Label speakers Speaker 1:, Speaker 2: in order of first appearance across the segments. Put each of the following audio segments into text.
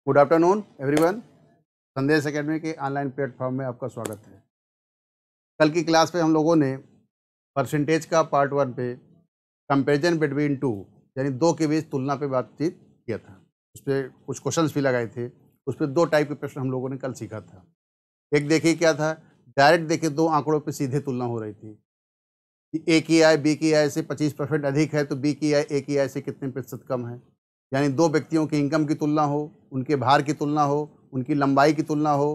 Speaker 1: Good afternoon everyone. संदेश academy के online platform में आपका स्वागत है। कल की क्लास में हम लोगों ने परसेंटेज का पार्ट 1 पे कंपैरिजन बिटवीन टू यानी दो के बीच तुलना पे बातचीत किया था। उस पर कुछ क्वेश्चंस भी लगाए थे। उस पर दो टाइप के प्रश्न हम लोगों ने कल सीखा था। एक देखिए क्या था, डायरेक्ट देखिए दो आंकड़ों पे सीधे तुलना हो रही थी कि ए की आय बी की आय से 25% अधिक है तो बी की आय ए की आय से कितने प्रतिशत कम है। यानी दो व्यक्तियों की इनकम की तुलना हो, उनके भार की तुलना हो, उनकी लंबाई की तुलना हो,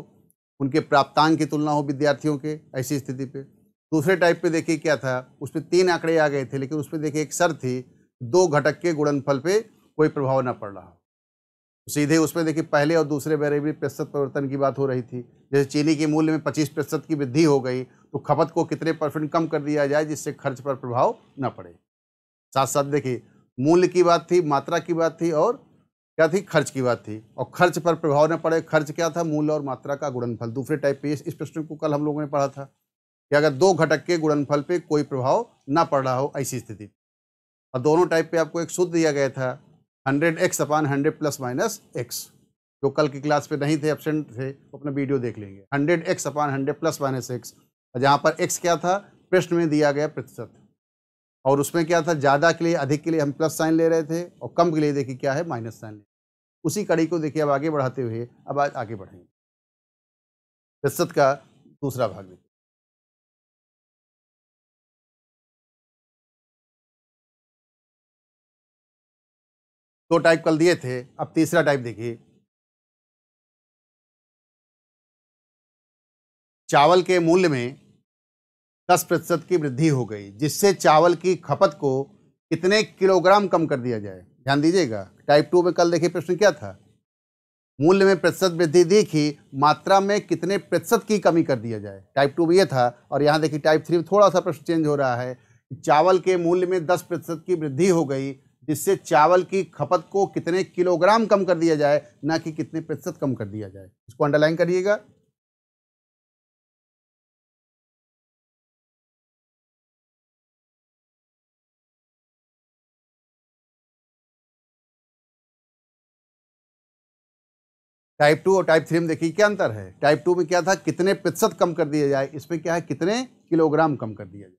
Speaker 1: उनके प्राप्तांक की तुलना हो विद्यार्थियों के, ऐसी स्थिति पे। दूसरे टाइप पे देखिए क्या था, उस पे 3 आंकड़े आ गए थे, लेकिन उस पे देखिए एक शर्त थी, दो घटक के गुणनफल पे कोई प्रभाव ना पड़ रहा हो। सीधे उसमें देखिए पहले और दूसरे वेरिएबल प्रतिशत परिवर्तन की बात हो रही थी। जैसे चीनी के मूल्य में 25% की वृद्धि हो गई तो खपत को कितने % कम कर दिया जाए जिससे खर्च पर प्रभाव न पड़े। साथ साथ देखिए मूल्य की बात थी, मात्रा की बात थी और क्या थी, खर्च की बात थी। और खर्च पर प्रभाव न पड़े, खर्च क्या था, मूल्य और मात्रा का गुणनफल। दूसरे टाइप पे इस प्रश्न को कल हम लोगों ने पढ़ा था कि अगर दो घटक के गुणनफल पे कोई प्रभाव ना पड़ रहा हो ऐसी स्थिति। और दोनों टाइप पे आपको एक सूत्र दिया गया था 100x/100 प्लस माइनस एक्स। जो कल की क्लास पे नहीं थे, एब्सेंट थे, तो अपना वीडियो देख लेंगे। 100x/100 प्लस माइनस एक्स, जहाँ पर एक्स क्या था, प्रश्न में दिया गया प्रतिशत, और उसमें क्या था, ज़्यादा के लिए अधिक के लिए हम प्लस साइन ले रहे थे और कम के लिए देखिए क्या है, माइनस साइन। उसी कड़ी को देखिए अब आगे बढ़ाते हुए अब आज आगे बढ़ेंगे प्रतिशत का दूसरा भाग देखिए। दो टाइप कल दिए थे, अब तीसरा टाइप देखिए। चावल के मूल्य में 10% की वृद्धि हो गई जिससे चावल की खपत को कितने किलोग्राम कम कर दिया जाए। ध्यान दीजिएगा, टाइप 2 में कल देखिए प्रश्न क्या था, मूल्य में प्रतिशत वृद्धि दिखी, मात्रा में कितने प्रतिशत की कमी कर दिया जाए। टाइप 2 में ये था। और यहाँ देखिए टाइप 3 में थोड़ा सा प्रश्न चेंज हो रहा है, चावल के मूल्य में 10% की वृद्धि हो गई जिससे चावल की खपत को कितने किलोग्राम कम कर दिया जाए, ना कि कितने प्रतिशत कम कर दिया जाए। इसको अंडरलाइन करिएगा। टाइप 2 और टाइप 3 में देखिए क्या अंतर है। टाइप 2 में क्या था, कितने प्रतिशत कम कर दिया जाए, इसमें क्या है, कितने किलोग्राम कम कर दिया जाए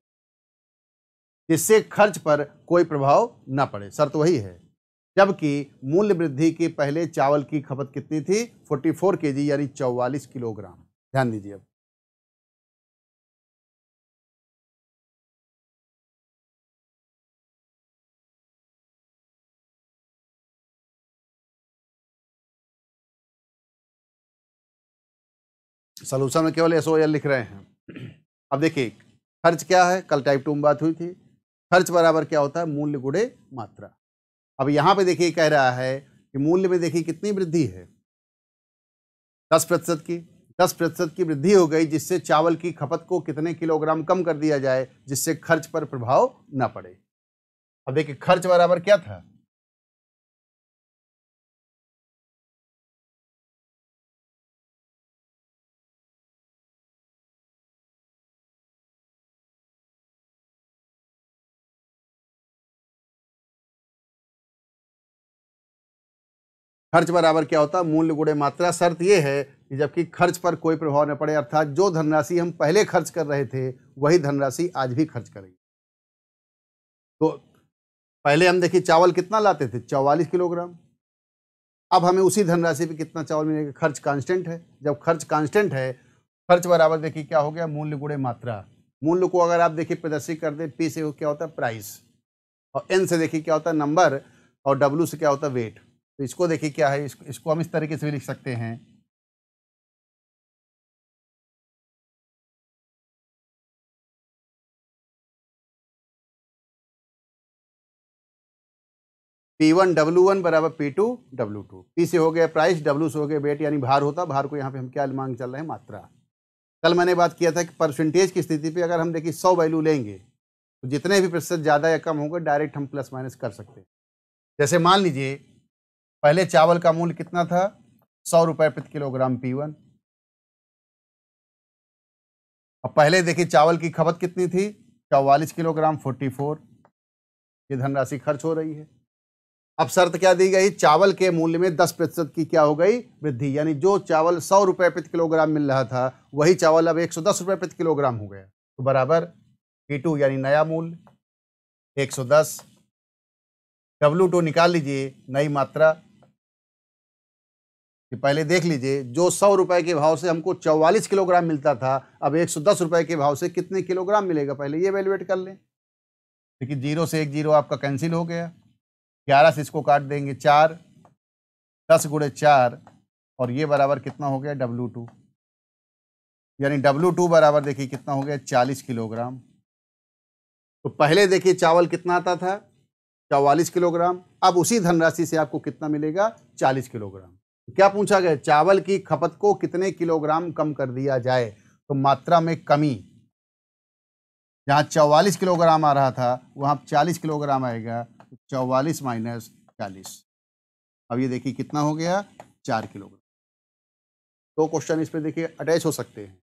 Speaker 1: जिससे खर्च पर कोई प्रभाव ना पड़े। शर्त वही है। जबकि मूल्य वृद्धि के पहले चावल की खपत कितनी थी, 44 केजी यानी 44 किलोग्राम। ध्यान दीजिए। अब सॉल्यूशन में केवल SOL लिख रहे हैं। अब देखिए खर्च क्या है, कल टाइप 2 में बात हुई थी। खर्च बराबर क्या होता है, मूल्य गुणे मात्रा। अब यहाँ पे देखिए कह रहा है कि मूल्य में देखिए कितनी वृद्धि है, 10% की। 10% की वृद्धि हो गई जिससे चावल की खपत को कितने किलोग्राम कम कर दिया जाए जिससे खर्च पर प्रभाव ना पड़े। अब देखिए खर्च बराबर क्या था, खर्च बराबर क्या होता है, मूल्य गुणे मात्रा। शर्त यह है कि जबकि खर्च पर कोई प्रभाव न पड़े, अर्थात जो धनराशि हम पहले खर्च कर रहे थे वही धनराशि आज भी खर्च करेंगे। तो पहले हम देखिए चावल कितना लाते थे, 44 किलोग्राम। अब हमें उसी धनराशि पे कितना चावल मिलेगा, खर्च कांस्टेंट है। जब खर्च कांस्टेंट है, खर्च बराबर देखिए क्या हो गया, मूल्य गुणे मात्रा। मूल्य को अगर आप देखिए प्रदर्शित कर दें, P से क्या होता है, प्राइस, और N से देखिए क्या होता है, नंबर, और W से क्या होता है, वेट। तो इसको देखिए क्या है, इसको हम इस तरीके से भी लिख सकते हैं, P1W1 बराबर P2W2। P से हो गया प्राइस, W से हो गया वेट यानी भार होता। भार को यहाँ पे हम क्या मांग चल रहे हैं, मात्रा। कल मैंने बात किया था कि परसेंटेज की स्थिति पे अगर हम देखिए 100 वैल्यू लेंगे तो जितने भी प्रतिशत ज़्यादा या कम होंगे डायरेक्ट हम प्लस माइनस कर सकते हैं। जैसे मान लीजिए पहले चावल का मूल्य कितना था, 100 रुपये प्रति किलोग्राम P1। अब पहले देखिए चावल की खपत कितनी थी, 44 किलोग्राम, 44। ये धनराशि खर्च हो रही है। अब शर्त क्या दी गई, चावल के मूल्य में 10% की क्या हो गई, वृद्धि। यानी जो चावल 100 रुपये प्रति किलोग्राम मिल रहा था वही चावल अब 110 रुपये प्रति किलोग्राम हो गया। तो बराबर P2 यानी नया मूल्य 110, W2 निकाल लीजिए नई मात्रा। पहले देख लीजिए, जो 100 रुपए के भाव से हमको 44 किलोग्राम मिलता था, अब 110 रुपए के भाव से कितने किलोग्राम मिलेगा, पहले ये वैल्यूएट कर लें। देखिए 0 से 1 0 आपका कैंसिल हो गया, 11 से इसको काट देंगे 4, 10 गुणे 4 और ये बराबर कितना हो गया, W2। यानी W2 बराबर देखिए कितना हो गया, 40 किलोग्राम। तो पहले देखिए चावल कितना आता था, 44 किलोग्राम, अब उसी धनराशि से आपको कितना मिलेगा, 40 किलोग्राम। तो क्या पूछा गया, चावल की खपत को कितने किलोग्राम कम कर दिया जाए। तो मात्रा में कमी, जहाँ 44 किलोग्राम आ रहा था वहाँ 40 किलोग्राम आएगा, तो 44 माइनस 40। अब ये देखिए कितना हो गया, 4 किलोग्राम। दो क्वेश्चन इस पे देखिए अटैच हो सकते हैं।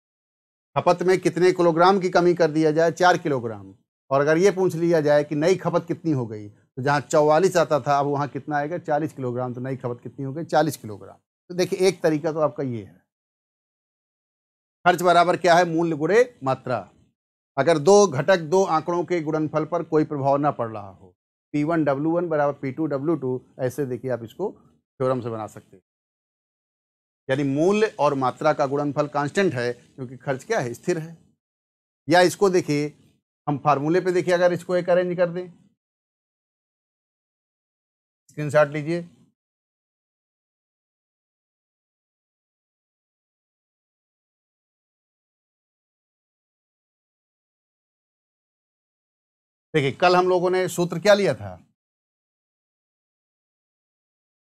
Speaker 1: खपत में कितने किलोग्राम की कमी कर दिया जाए, 4 किलोग्राम। और अगर ये पूछ लिया जाए कि नई खपत कितनी हो गई, तो जहाँ 44 आता था अब वहाँ कितना आएगा, 40 किलोग्राम। तो नई खपत कितनी हो गई, 40 किलोग्राम। तो देखिए एक तरीका तो आपका ये है, खर्च बराबर क्या है, मूल्य गुणे मात्रा। अगर दो घटक दो आंकड़ों के गुणनफल पर कोई प्रभाव ना पड़ रहा हो, P1 W1 बराबर P2 W2, ऐसे देखिए आप इसको थ्योरम से बना सकते हैं। यानी मूल्य और मात्रा का गुणनफल कांस्टेंट है, क्योंकि खर्च क्या है, स्थिर है। या इसको देखिए हम फार्मूले पे देखिए, अगर इसको एक अरेंज कर दें, स्क्रीनशॉट लीजिए। देखिए कल हम लोगों ने सूत्र क्या लिया था,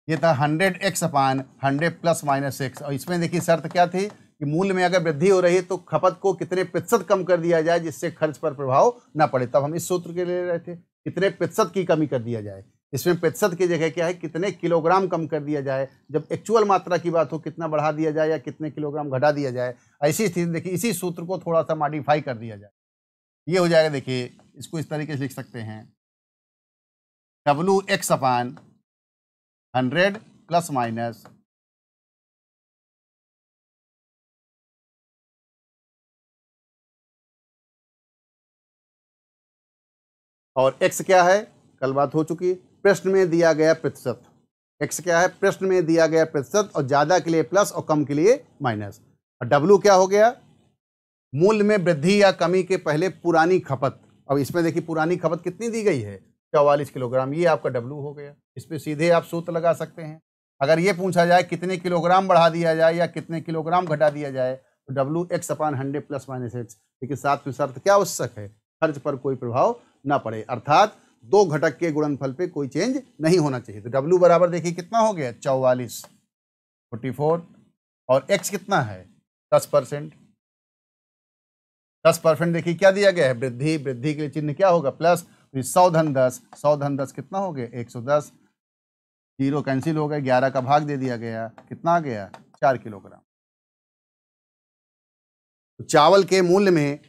Speaker 1: ये था 100x अपान 100 प्लस माइनस x। और इसमें देखिए शर्त क्या थी कि मूल्य में अगर वृद्धि हो रही है तो खपत को कितने प्रतिशत कम कर दिया जाए जिससे खर्च पर प्रभाव ना पड़े। तब हम इस सूत्र के ले रहे थे, कितने प्रतिशत की कमी कर दिया जाए। इसमें प्रतिशत की जगह क्या है, कितने किलोग्राम कम कर दिया जाए। जब एक्चुअल मात्रा की बात हो, कितना बढ़ा दिया जाए या कितने किलोग्राम घटा दिया जाए। ऐसी स्थिति देखिए इसी सूत्र को थोड़ा सा मॉडिफाई कर दिया जाए, ये हो जाएगा। देखिए इसको इस तरीके से लिख सकते हैं, WX अपान 100 प्लस माइनस और x क्या है, कल बात हो चुकी है, प्रश्न में दिया गया प्रतिशत। x क्या है, प्रश्न में दिया गया प्रतिशत, और ज्यादा के लिए प्लस और कम के लिए माइनस। और W क्या हो गया, मूल्य में वृद्धि या कमी के पहले पुरानी खपत। अब इसमें देखिए पुरानी खपत कितनी दी गई है, 44 किलोग्राम, ये आपका W हो गया। इस पे सीधे आप सूत्र लगा सकते हैं। अगर ये पूछा जाए कितने किलोग्राम बढ़ा दिया जाए या कितने किलोग्राम घटा दिया जाए, तो WX अपान 100 प्लस माइनस x। लेकिन साथ में शर्त क्या आवश्यक है, खर्च पर कोई प्रभाव ना पड़े, अर्थात दो घटक के गुणनफल पे कोई चेंज नहीं होना चाहिए। तो W बराबर देखिए कितना हो गया, 44 44, और x कितना है, 10%। 10% देखिए क्या दिया गया है, वृद्धि। वृद्धि के लिए चिन्ह क्या होगा, प्लस। 100 धन 10, 100 धन 10 कितना हो गया, 110। 0 कैंसिल हो गया, 11 का भाग दे दिया गया, कितना आ गया, 4 किलोग्राम। तो चावल के मूल्य में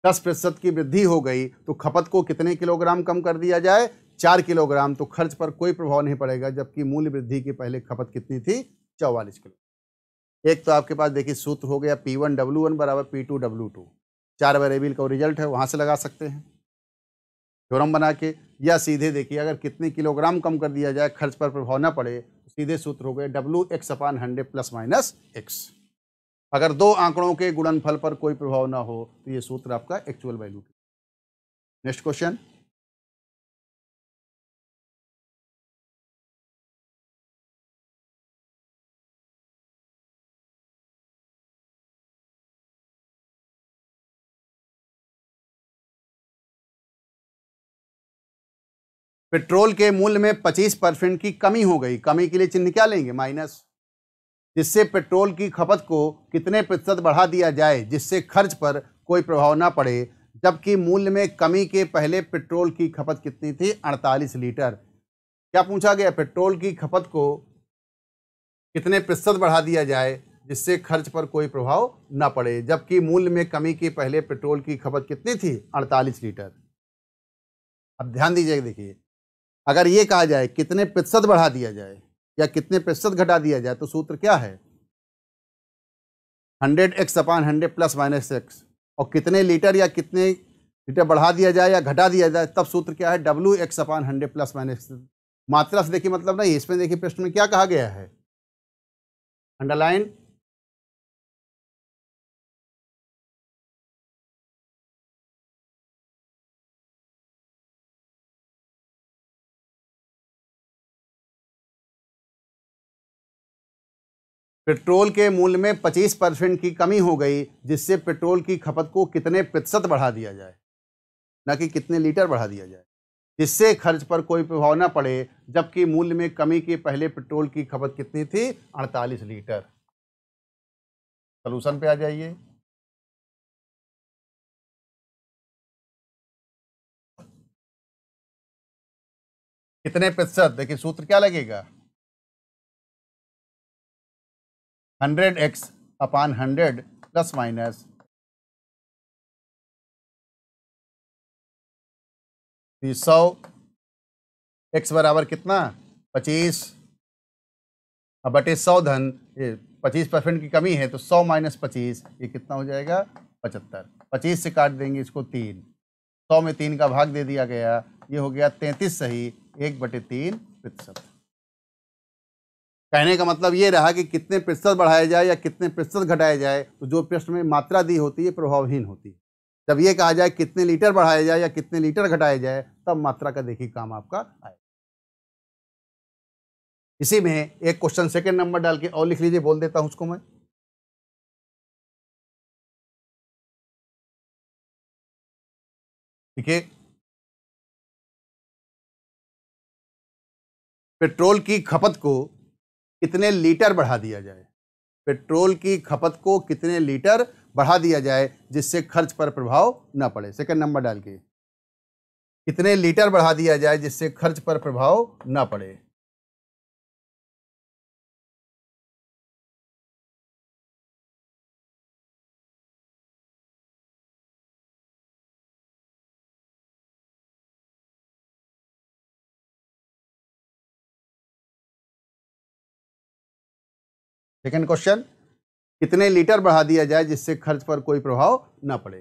Speaker 1: 10% की वृद्धि हो गई तो खपत को कितने किलोग्राम कम कर दिया जाए, 4 किलोग्राम। तो खर्च पर कोई प्रभाव नहीं पड़ेगा, जबकि मूल्य वृद्धि के पहले खपत कितनी थी, 44 किलो। एक तो आपके पास देखिए सूत्र हो गया, P1 W1 बराबर P2 W2। 4 वेरिएबल का रिजल्ट है, वहां से लगा सकते हैं थ्योरम बना के। या सीधे देखिए अगर कितने किलोग्राम कम कर दिया जाए खर्च पर प्रभाव ना पड़े, तो सीधे सूत्र हो गए WX अपान 100 प्लस माइनस x। अगर दो आंकड़ों के गुणनफल पर कोई प्रभाव ना हो तो ये सूत्र आपका actual value. Next question, petrol के मूल्य में 25% की कमी हो गई। कमी के लिए चिन्ह क्या लेंगे, माइनस। जिससे पेट्रोल की खपत को कितने प्रतिशत बढ़ा दिया जाए जिससे खर्च पर कोई प्रभाव ना पड़े, जबकि मूल्य में कमी के पहले पेट्रोल की खपत कितनी थी, 48 लीटर। क्या पूछा गया, पेट्रोल की खपत को कितने प्रतिशत बढ़ा दिया जाए जिससे खर्च पर कोई प्रभाव ना पड़े, जबकि मूल्य में कमी के पहले पेट्रोल की खपत कितनी थी, 48 लीटर। अब ध्यान दीजिएगा, देखिए अगर ये कहा जाए कितने प्रतिशत बढ़ा दिया जाए या कितने प्रतिशत घटा दिया जाए तो सूत्र क्या है? 100x/100 plus minus x. और कितने लीटर या कितने लीटर बढ़ा दिया जाए या घटा दिया जाए तब सूत्र क्या है? WX/100 plus minus. मात्रा से देखिए मतलब नहीं, इसमें देखिए प्रश्न में क्या कहा गया है, अंडरलाइन। पेट्रोल के मूल्य में 25% की कमी हो गई, जिससे पेट्रोल की खपत को कितने प्रतिशत बढ़ा दिया जाए, न कि कितने लीटर बढ़ा दिया जाए, जिससे खर्च पर कोई प्रभाव न पड़े, जबकि मूल्य में कमी के पहले पेट्रोल की खपत कितनी थी? 48 लीटर। सॉल्यूशन पे आ जाइए। कितने प्रतिशत, देखिए सूत्र क्या लगेगा, 100x/100 प्लस माइनस 100। x बराबर कितना? 25 अब बटे 100 धन ये 25% की कमी है तो 100 माइनस 25 ये कितना हो जाएगा? 75। 25 से काट देंगे इसको 3, 100 में 3 का भाग दे दिया गया, ये हो गया 33 सही, 1/3%। कहने का मतलब ये रहा कि कितने प्रतिशत बढ़ाया जाए या कितने प्रतिशत घटाया जाए, तो जो प्रश्न में मात्रा दी होती है प्रभावहीन होती है। जब ये कहा जाए कितने लीटर बढ़ाया जाए या कितने लीटर घटाया जाए, तब मात्रा का देखिए काम आपका आए। इसी में एक क्वेश्चन सेकंड नंबर डाल के और लिख लीजिए, बोल देता हूं उसको मैं। देखिए, पेट्रोल की खपत को कितने लीटर बढ़ा दिया जाए, पेट्रोल की खपत को कितने लीटर बढ़ा दिया जाए जिससे खर्च पर प्रभाव न पड़े। सेकंड नंबर डाल के कितने लीटर बढ़ा दिया जाए जिससे खर्च पर प्रभाव न पड़े। सेकंड क्वेश्चन, कितने लीटर बढ़ा दिया जाए जिससे खर्च पर कोई प्रभाव न पड़े।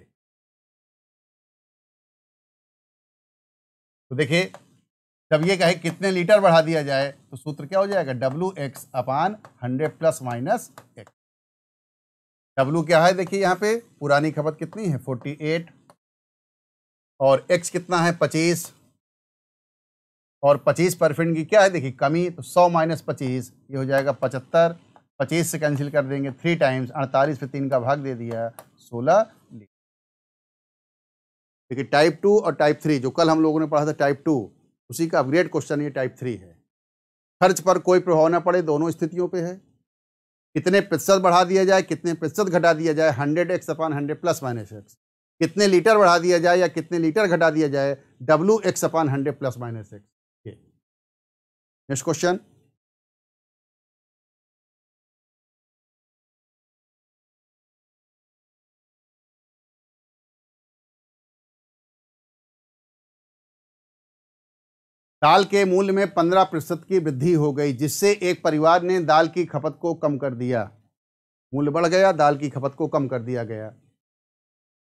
Speaker 1: तो देखिए, जब ये कहे कितने लीटर बढ़ा दिया जाए तो सूत्र क्या हो जाएगा? WX/100 plus minus x. W क्या है? देखिए यहाँ पे पुरानी खपत कितनी है? 48, और X कितना है? 25, और 25% की क्या है देखिए कमी, तो 100 माइनस 25 ये हो जाएगा 75। 25 से कैंसिल कर देंगे 3 टाइम्स, 48 पे 3 का भाग दे दिया, 16 लीटर। देखिए टाइप 2 और टाइप 3 जो कल हम लोगों ने पढ़ा था टाइप 2, उसी का अपग्रेड क्वेश्चन ये टाइप 3 है। खर्च पर कोई प्रभाव न पड़े दोनों स्थितियों पे है। कितने प्रतिशत बढ़ा दिया जाए, कितने प्रतिशत घटा दिया जाए, 100x/100 प्लस माइनस एक्स। कितने लीटर बढ़ा दिया जाए या कितने लीटर घटा दिया जाए, WX/100 plus minus X. Next question, दाल के मूल्य में 15% की वृद्धि हो गई, जिससे एक परिवार ने दाल की खपत को कम कर दिया। मूल्य बढ़ गया, दाल की खपत को कम कर दिया गया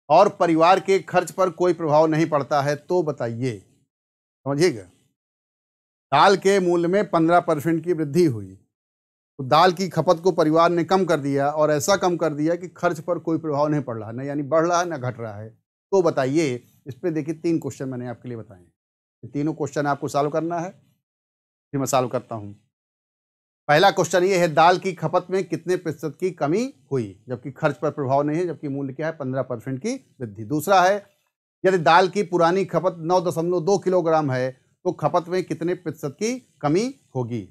Speaker 1: और परिवार के खर्च पर कोई प्रभाव नहीं पड़ता है, तो बताइए। समझिएगा, दाल के मूल्य में 15% की वृद्धि हुई, तो दाल की खपत को परिवार ने कम कर दिया और ऐसा कम कर दिया कि खर्च पर कोई प्रभाव नहीं पड़ रहा, ना यानी बढ़ रहा है ना घट रहा है। तो बताइए। इस पे देखिए 3 क्वेश्चन मैंने आपके लिए बताए हैं। ये तीनों क्वेश्चन आपको सॉल्व करना है। फिर मैं सॉल्व करता हूँ। पहला क्वेश्चन ये है, दाल की खपत में कितने प्रतिशत की कमी हुई जबकि खर्च पर प्रभाव नहीं है, जबकि मूल्य क्या है? 15% की वृद्धि। दूसरा है, यदि दाल की पुरानी खपत 9.2 किलोग्राम है तो खपत में कितने प्रतिशत की कमी होगी।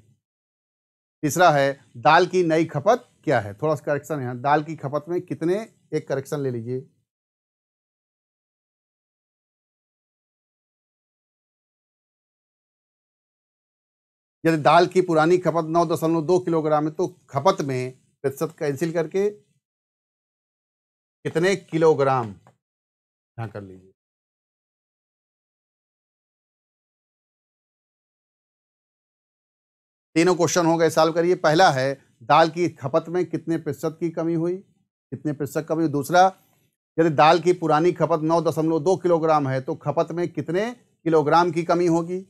Speaker 1: तीसरा है, दाल की नई खपत क्या है। थोड़ा सा करेक्शन है, दाल की खपत में कितने, एक करेक्शन ले लीजिए, यदि दाल की पुरानी खपत 9.2 किलोग्राम है तो खपत में प्रतिशत कैंसिल करके कितने किलोग्राम यहाँ कर लीजिए। तीनों क्वेश्चन हो गए, सॉल्व करिए। पहला है दाल की खपत में कितने प्रतिशत की कमी हुई, कितने प्रतिशत कमी हुई। दूसरा, यदि दाल की पुरानी खपत 9.2 किलोग्राम है तो खपत में कितने किलोग्राम की कमी होगी।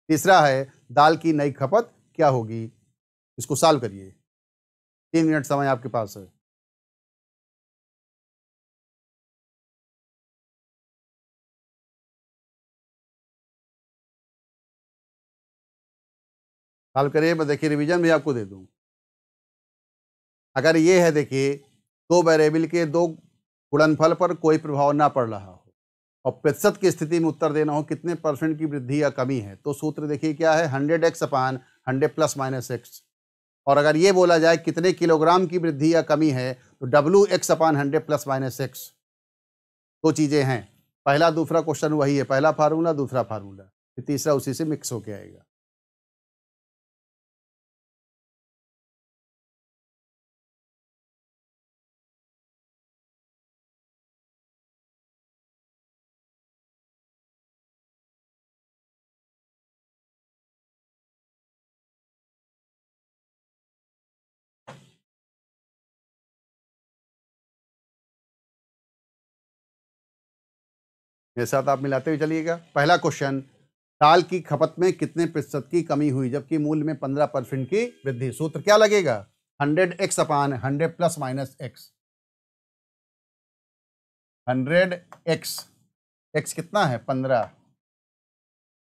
Speaker 1: तीसरा है दाल की नई खपत क्या होगी। इसको सॉल्व करिए, 3 मिनट समय आपके पास है। सॉल्व करिए, मैं देखिए रिवीजन भी आपको दे दूं। अगर ये है, देखिए, दो वेरिएबल के दो गुणनफल पर कोई प्रभाव ना पड़ रहा हो और प्रतिशत की स्थिति में उत्तर देना हो कितने परसेंट की वृद्धि या कमी है, तो सूत्र देखिए क्या है, 100x अपान 100 प्लस माइनस एक्स। और अगर ये बोला जाए कितने किलोग्राम की वृद्धि या कमी है तो WX अपान 100 प्लस माइनस एक्स। दो चीज़ें हैं, पहला दूसरा क्वेश्चन वही है, पहला फार्मूला दूसरा फार्मूला, फिर तीसरा उसी से मिक्स होके आएगा। मेरे साथ आप मिलाते हुए चलिएगा। पहला क्वेश्चन, दाल की खपत में कितने प्रतिशत की कमी हुई जबकि मूल्य में 15% की वृद्धि। सूत्र क्या लगेगा, 100x अपान 100 plus minus x. 100x, x कितना है 15,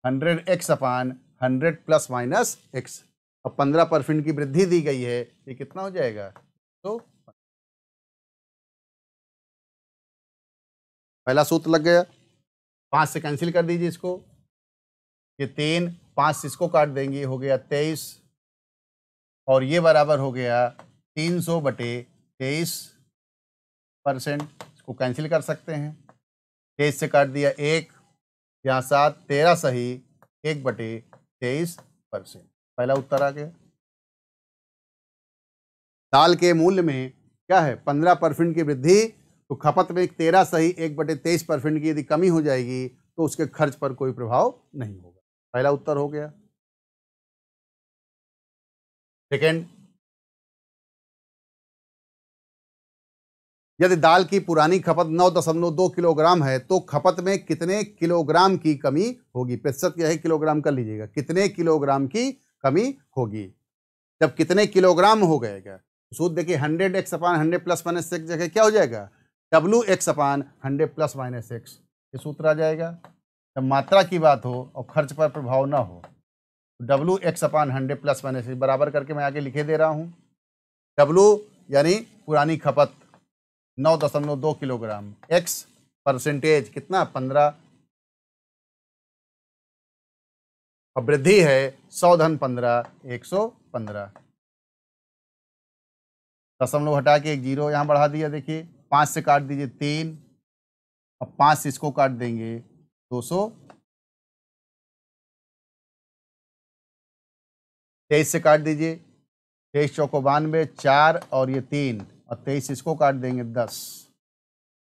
Speaker 1: 100x अपान 100 प्लस माइनस एक्स। अब 15% की वृद्धि दी गई है, ये कितना हो जाएगा, तो पहला सूत्र लग गया। 5 से कैंसिल कर दीजिए इसको, ये 3, 5 से इसको काट देंगे, हो गया 23 और ये बराबर हो गया 300/23%। इसको कैंसिल कर सकते हैं, 23 से काट दिया 1, यहाँ 7, 13 सही 1/23%। पहला उत्तर आ गया। दाल के मूल्य में क्या है, 15% की वृद्धि, तो खपत में 13 सही 1/23% की यदि कमी हो जाएगी तो उसके खर्च पर कोई प्रभाव नहीं होगा। पहला उत्तर हो गया। सेकेंड, यदि दाल की पुरानी खपत 9.2 किलोग्राम है तो खपत में कितने किलोग्राम की कमी होगी। प्रतिशत क्या है, किलोग्राम कर लीजिएगा, कितने किलोग्राम की कमी होगी। जब कितने किलोग्राम हो गएगा, सूत्र देखिए 100x अपान 100 प्लस माइनस एक्स जगह क्या हो जाएगा, WX अपान 100 प्लस माइनस एक्स, ये सूत्र आ जाएगा। जब मात्रा की बात हो और खर्च पर प्रभाव ना हो, WX अपान 100 प्लस माइनस एक्स बराबर करके मैं आगे लिखे दे रहा हूँ। W यानी पुरानी खपत 9.2 किलोग्राम, X परसेंटेज कितना 15, और वृद्धि है 100 धन 15 115। दशमलव हटा के एक जीरो यहाँ बढ़ा दिया, देखिए 5 से काट दीजिए 3, अब 5 से इसको काट देंगे 200, 23 से काट दीजिए, 23 चौको 92, 4 और ये 3 और 23 इसको काट देंगे 10,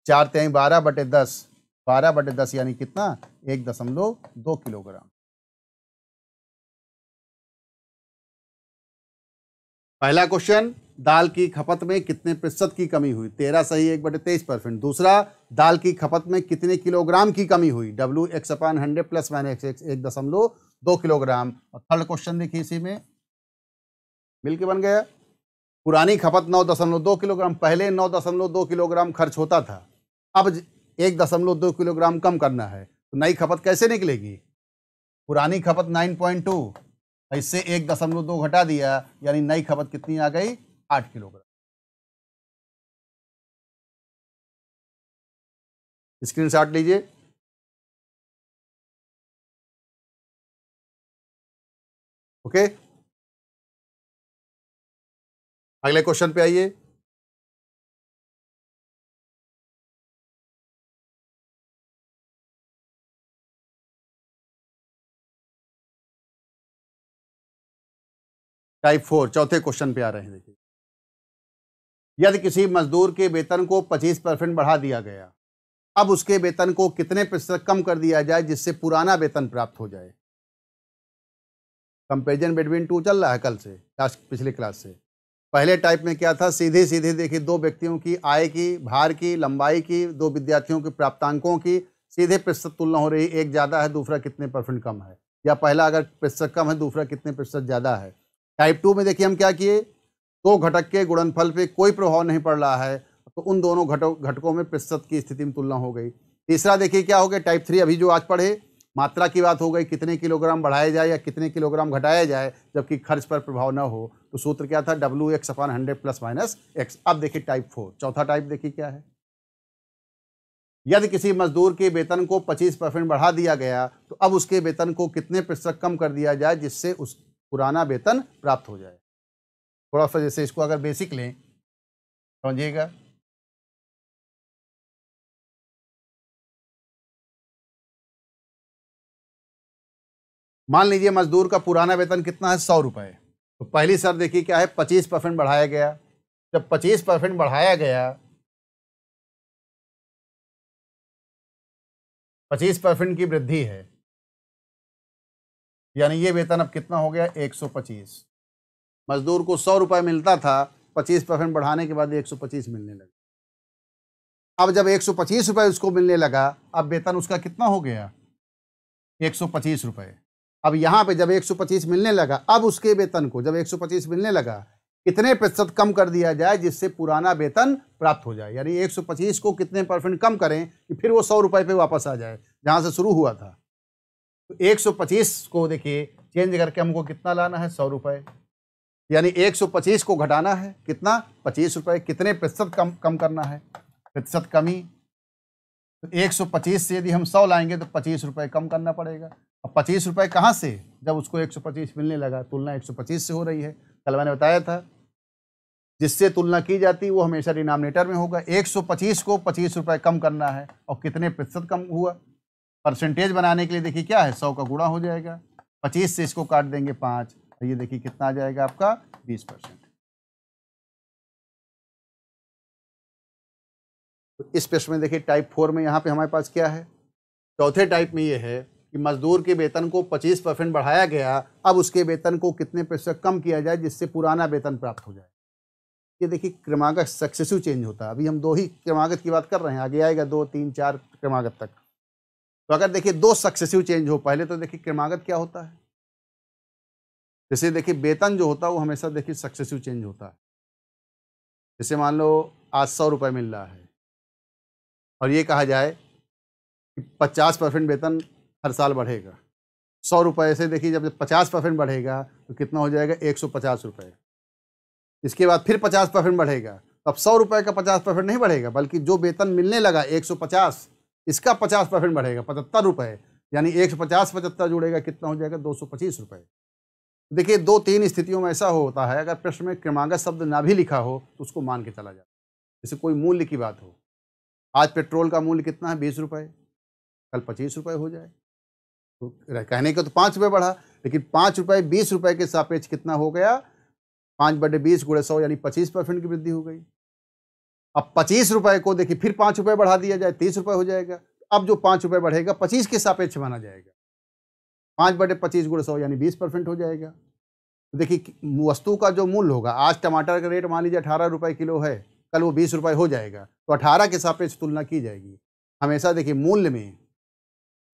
Speaker 1: 4 3 12/10, 12/10 यानी कितना 1.2 किलोग्राम। पहला क्वेश्चन, दाल की खपत में कितने प्रतिशत की कमी हुई, 13 सही 1/23%। दूसरा, दाल की खपत में कितने किलोग्राम की कमी हुई, WX अपान 100 प्लस माइनस एक्स 1.2 किलोग्राम। और थर्ड क्वेश्चन देखिए, इसी में मिलके बन गया। पुरानी खपत 9.2 किलोग्राम, पहले 9.2 किलोग्राम खर्च होता था, अब 1.2 किलोग्राम कम करना है, तो नई खपत कैसे निकलेगी, पुरानी खपत 9.2, इससे 1.2 घटा दिया, यानी नई खपत कितनी आ गई 8 किलोग्राम। स्क्रीनशॉट लीजिए। ओके, अगले क्वेश्चन पे आइए। टाइप 4 चौथे क्वेश्चन पे आ रहे हैं, देखिए। यदि किसी मजदूर के वेतन को 25% बढ़ा दिया गया, अब उसके वेतन को कितने प्रतिशत कम कर दिया जाए जिससे पुराना वेतन प्राप्त हो जाए। कंपेरिजन बिटवीन टू चल रहा है कल से, पिछले क्लास से। पहले टाइप में क्या था, सीधे सीधे देखिए दो व्यक्तियों की आय की, भार की, लंबाई की, दो विद्यार्थियों के प्राप्तांकों की सीधे प्रतिशत तुलना हो रही है, एक ज़्यादा है दूसरा कितने % कम है, या पहला अगर प्रतिशत कम है दूसरा कितने % ज़्यादा है। टाइप 2 में देखिए हम क्या किए, दो घटक के गुणनफल पे कोई प्रभाव नहीं पड़ रहा है, तो उन दोनों घटकों में प्रतिशत की स्थिति में तुलना हो गई। तीसरा देखिए क्या हो गया, टाइप 3 अभी जो आज पढ़े, मात्रा की बात हो गई, कितने किलोग्राम बढ़ाया जाए या कितने किलोग्राम घटाया जाए जबकि खर्च पर प्रभाव न हो, तो सूत्र क्या था, WX/100 + -X। अब देखिए टाइप 4, चौथा टाइप देखिए क्या है, यदि किसी मजदूर के वेतन को 25% बढ़ा दिया गया तो अब उसके वेतन को कितने प्रतिशत कम कर दिया जाए जिससे उस पुराना वेतन प्राप्त हो जाए। थोड़ा सा जैसे इसको अगर बेसिक लें समझिएगा, मान लीजिए मजदूर का पुराना वेतन कितना है, 100 रुपए। तो पहली शर्त देखिए क्या है, 25% बढ़ाया गया। जब 25% बढ़ाया गया, 25% की वृद्धि है, यानी ये वेतन अब कितना हो गया, 125। मजदूर को 100 रुपए मिलता था, 25% बढ़ाने के बाद 125 मिलने लगा। अब जब 125 रुपए उसको मिलने लगा, अब वेतन उसका कितना हो गया, 125 रुपए। अब यहाँ पे जब 125 मिलने लगा, अब उसके वेतन को जब 125 मिलने लगा, कितने प्रतिशत कम कर दिया जाए जिससे पुराना वेतन प्राप्त हो जाए, यानी 125 को कितने % कम करें कि फिर वो 100 रुपए पे वापस आ जाए जहाँ से शुरू हुआ था। तो 125 को देखिए चेंज करके हमको कितना लाना है, 100 रुपए, यानी 125 को घटाना है कितना, 25 रुपए। कितने प्रतिशत कम करना है, प्रतिशत कमी। तो 125 से यदि हम 100 लाएंगे तो 25 रुपए कम करना पड़ेगा। अब 25 रुपए कहाँ से, जब उसको 125 मिलने लगा, तुलना 125 से हो रही है। कल मैंने बताया था जिससे तुलना की जाती वो हमेशा डिनोमिनेटर में होगा। 125 को 25 रुपए कम करना है और कितने प्रतिशत कम हुआ, परसेंटेज बनाने के लिए देखिए क्या है, 100 का गुणा हो जाएगा, 25 से इसको काट देंगे 5, तो ये देखिए कितना आ जाएगा आपका, 20%। तो इस प्रश्न में देखिए टाइप 4 में यहाँ पे हमारे पास क्या है, चौथे टाइप में ये है कि मजदूर के वेतन को 25% बढ़ाया गया, अब उसके वेतन को कितने प्रतिशत कम किया जाए जिससे पुराना वेतन प्राप्त हो जाए। ये देखिए क्रमागत सक्सेसिव चेंज होता है, अभी हम 2 ही क्रमागत की बात कर रहे हैं, आगे आएगा 2, 3, 4 क्रमागत तक। तो अगर देखिए 2 सक्सेसिव चेंज हो, पहले तो देखिए क्रमागत क्या होता है, जैसे देखिए वेतन जो होता है वो हमेशा देखिए सक्सेसिव चेंज होता है। जैसे मान लो आज 100 रुपये मिल रहा है और ये कहा जाए कि 50% वेतन हर साल बढ़ेगा। 100 रुपये से देखिए जब 50% बढ़ेगा तो कितना हो जाएगा, 150 रुपये। इसके बाद फिर 50% बढ़ेगा, तो अब 100 रुपये का 50% नहीं बढ़ेगा, बल्कि जो वेतन मिलने लगा 150, इसका 50% बढ़ेगा, 75 रुपये, यानी 150 75 जुड़ेगा, कितना हो जाएगा, 225 रुपये। देखिए 2-3 स्थितियों में ऐसा होता है, अगर प्रश्न में क्रमागत शब्द ना भी लिखा हो तो उसको मान के चला जाता है। जैसे कोई मूल्य की बात हो, आज पेट्रोल का मूल्य कितना है, 20 रुपये, कल 25 रुपये हो जाए, तो कहने का तो 5 रुपये बढ़ा, लेकिन 5 रुपये 20 रुपये के सापेक्ष कितना हो गया, 5/20 × 100 यानी 25% की वृद्धि हो गई। अब 25 रुपये को देखिए फिर 5 रुपये बढ़ा दिया जाए, 30 रुपये हो जाएगा। अब जो 5 रुपये बढ़ेगा 25 के सापेक्ष माना जाएगा, 5/25 × 100 यानी 20% हो जाएगा। तो देखिए वस्तु का जो मूल्य होगा, आज टमाटर का रेट मान लीजिए 18 रुपये किलो है, कल वो 20 रुपये हो जाएगा, तो 18 के सापेक्ष तुलना की जाएगी। हमेशा देखिए मूल्य में,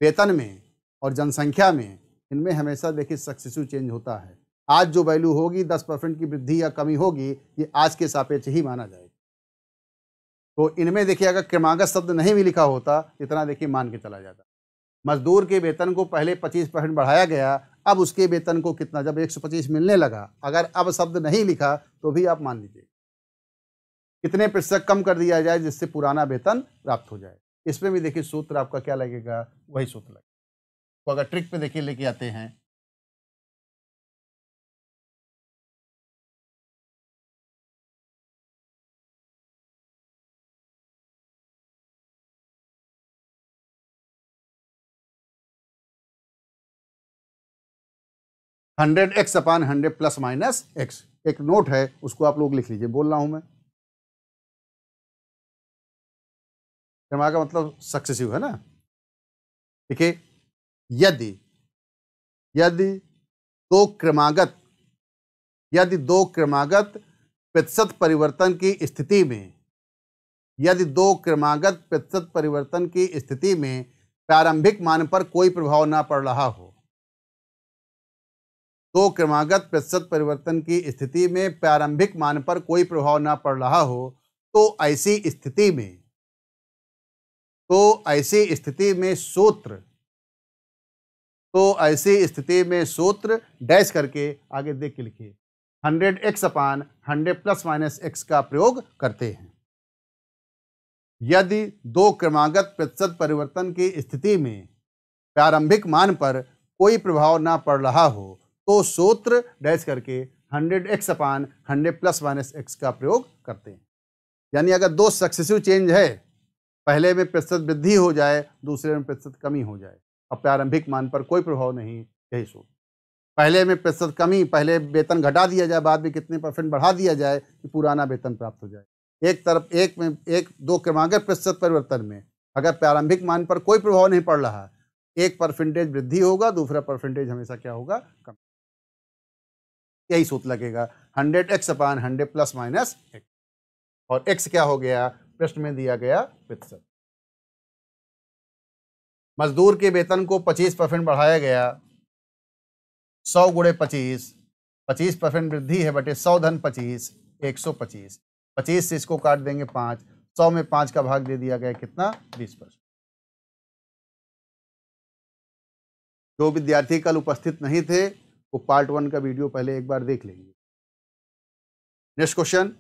Speaker 1: वेतन में और जनसंख्या में, इनमें हमेशा देखिए सक्सेसिव चेंज होता है। आज जो वैल्यू होगी 10% की वृद्धि या कमी होगी, ये आज के सापेक्ष ही माना जाएगा। तो इनमें देखिए अगर क्रमागत शब्द नहीं भी लिखा होता, इतना देखिए मान के चला जाता। मजदूर के वेतन को पहले 25% बढ़ाया गया, अब उसके वेतन को कितना, जब 125 मिलने लगा, अगर अब शब्द नहीं लिखा तो भी आप मान लीजिए कितने प्रतिशत कम कर दिया जाए जिससे पुराना वेतन प्राप्त हो जाए। इसमें भी देखिए सूत्र आपका क्या लगेगा, वही सूत्र लगेगा। तो अगर ट्रिक पे देखिए लेके आते हैं, $100x/100 ± x, एक नोट है उसको आप लोग लिख लीजिए, बोल रहा हूं मैं। क्रमागत का मतलब सक्सेसिव है ना। देखिए यदि यदि दो क्रमागत यदि दो क्रमागत प्रतिशत परिवर्तन की स्थिति में यदि दो क्रमागत प्रतिशत परिवर्तन की स्थिति में प्रारंभिक मान पर कोई प्रभाव ना पड़ रहा हो, दो क्रमागत प्रतिशत परिवर्तन की स्थिति में प्रारंभिक मान पर कोई प्रभाव ना पड़ रहा हो, तो ऐसी स्थिति में सूत्र डैश करके आगे देख के लिखिए 100x/100 प्लस माइनस x का प्रयोग करते हैं। यदि दो क्रमागत प्रतिशत परिवर्तन की स्थिति में प्रारंभिक मान पर कोई प्रभाव ना पड़ रहा हो, तो सूत्र डैश करके 100x/100 प्लस माइनस x का प्रयोग करते हैं। यानी अगर दो सक्सेसिव चेंज है, पहले में प्रतिशत वृद्धि हो जाए, दूसरे में प्रतिशत कमी हो जाए, अब प्रारंभिक मान पर कोई प्रभाव नहीं, यही सूत्र। पहले में प्रतिशत कमी, पहले वेतन घटा दिया जाए, बाद में कितने परसेंट बढ़ा दिया जाए कि पुराना वेतन प्राप्त हो जाए। एक दो क्रमागत प्रतिशत परिवर्तन में अगर प्रारंभिक मान पर कोई प्रभाव नहीं पड़ रहा, 1% वृद्धि होगा, दूसरा परसेंटेज हमेशा क्या होगा, कम। यही सूत्र लगेगा 100x/100 प्लस माइनस x, और x क्या हो गया, प्रश्न में दिया गया प्रतिशत। मजदूर के वेतन को 25% बढ़ाया गया, 100 गुणे 25% वृद्धि है बटे 100 धन 25, 125। 25 से इसको काट देंगे 5, 100 में 5 का भाग दे दिया गया, कितना, 20%। जो विद्यार्थी कल उपस्थित नहीं थे वो पार्ट 1 का वीडियो पहले एक बार देख लेंगे। नेक्स्ट क्वेश्चन,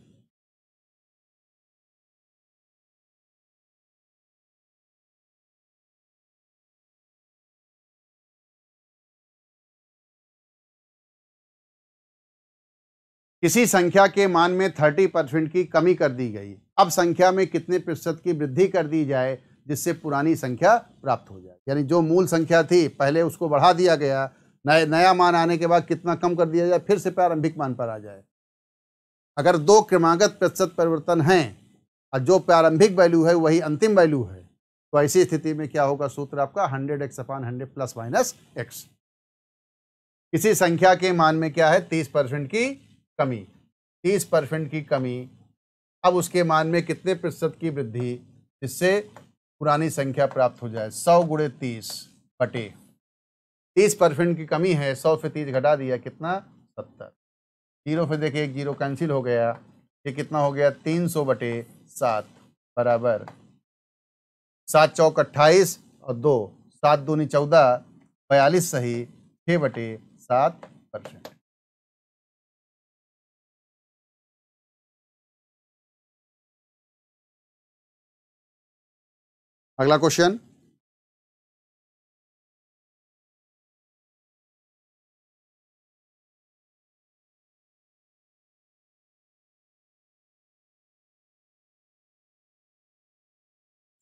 Speaker 1: किसी संख्या के मान में 30% की कमी कर दी गई, अब संख्या में कितने प्रतिशत की वृद्धि कर दी जाए जिससे पुरानी संख्या प्राप्त हो जाए। यानी जो मूल संख्या थी पहले उसको बढ़ा दिया गया, नया मान आने के बाद कितना कम कर दिया जाए, फिर से प्रारंभिक मान पर आ जाए। अगर दो क्रमागत प्रतिशत परिवर्तन हैं और जो प्रारंभिक वैल्यू है वही अंतिम वैल्यू है, तो ऐसी स्थिति में क्या होगा, सूत्र आपका 100x/100 प्लस माइनस x। किसी संख्या के मान में क्या है, 30% की कमी, 30% की कमी, अब उसके मान में कितने प्रतिशत की वृद्धि जिससे पुरानी संख्या प्राप्त हो जाए। 100 गुणे 30 बटे 30% की कमी है, 100 से 30 घटा दिया, कितना, 70। जीरो से देखिए एक जीरो कैंसिल हो गया, ये कितना हो गया, 300 बटे 7 बराबर 7 चौक 28 और 2, 7 दूनी 14, 42 सही, 6 बटे 7%। अगला क्वेश्चन,